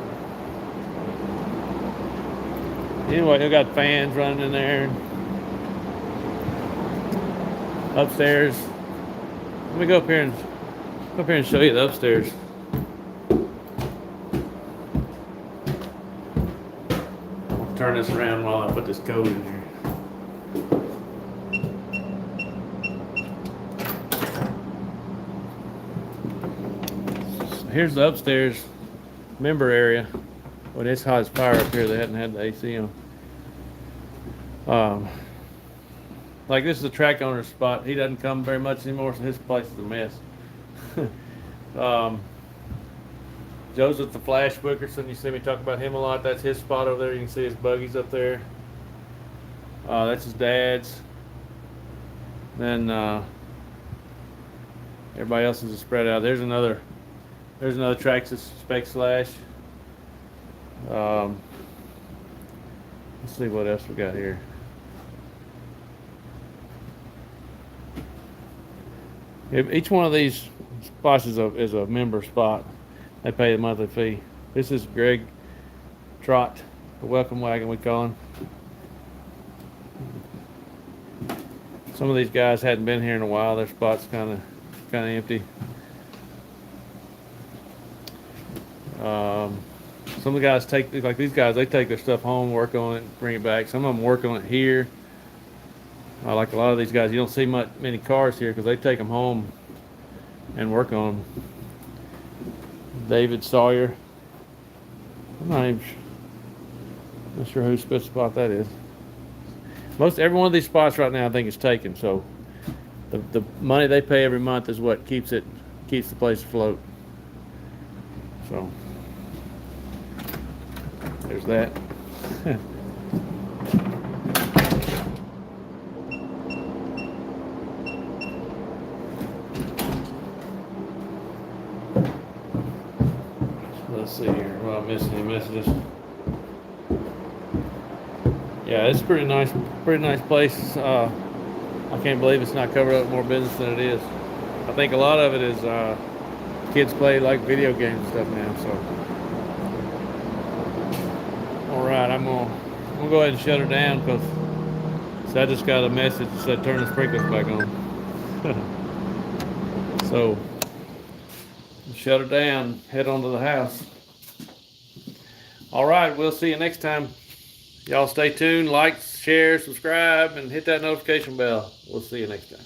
Speaker 1: Anyway, they got fans running in there. Upstairs. Let me go up here and show you the upstairs. I'll turn this around while I put this code in here. So here's the upstairs member area. Well, it's hot as fire up here. They hadn't had the AC on. Like this is the track owner's spot. He doesn't come very much anymore, so his place is a mess. Joseph the Flash Wickerson, you see me talk about him a lot. That's his spot over there. You can see his buggies up there. That's his dad's. Then everybody else is spread out. There's another Traxxas Spec Slash. Let's see what else we got here. Each one of these spots is a member spot. They pay a monthly fee. This is Greg Trott, the welcome wagon we call him. Some of these guys hadn't been here in a while. Their spot's kind of empty. Some of the guys like these guys, they take their stuff home, work on it, bring it back. Some of them work on it here. Like a lot of these guys, you don't see many cars here because they take them home and work on them. David Sawyer. I'm not sure whose spot that is. Every one of these spots right now I think is taken. So the money they pay every month is what keeps the place afloat. So there's that. Let's see here. Well, I'm missing any messages. Yeah, it's pretty nice place. I can't believe it's not covered up with more business than it is. I think a lot of it is kids play like video games and stuff now. So, all right, I'm gonna go ahead and shut her down because I just got a message that said turn the sprinklers back on. So, shut her down. Head on to the house. All right, we'll see you next time. Y'all stay tuned, like, share, subscribe, and hit that notification bell. We'll see you next time.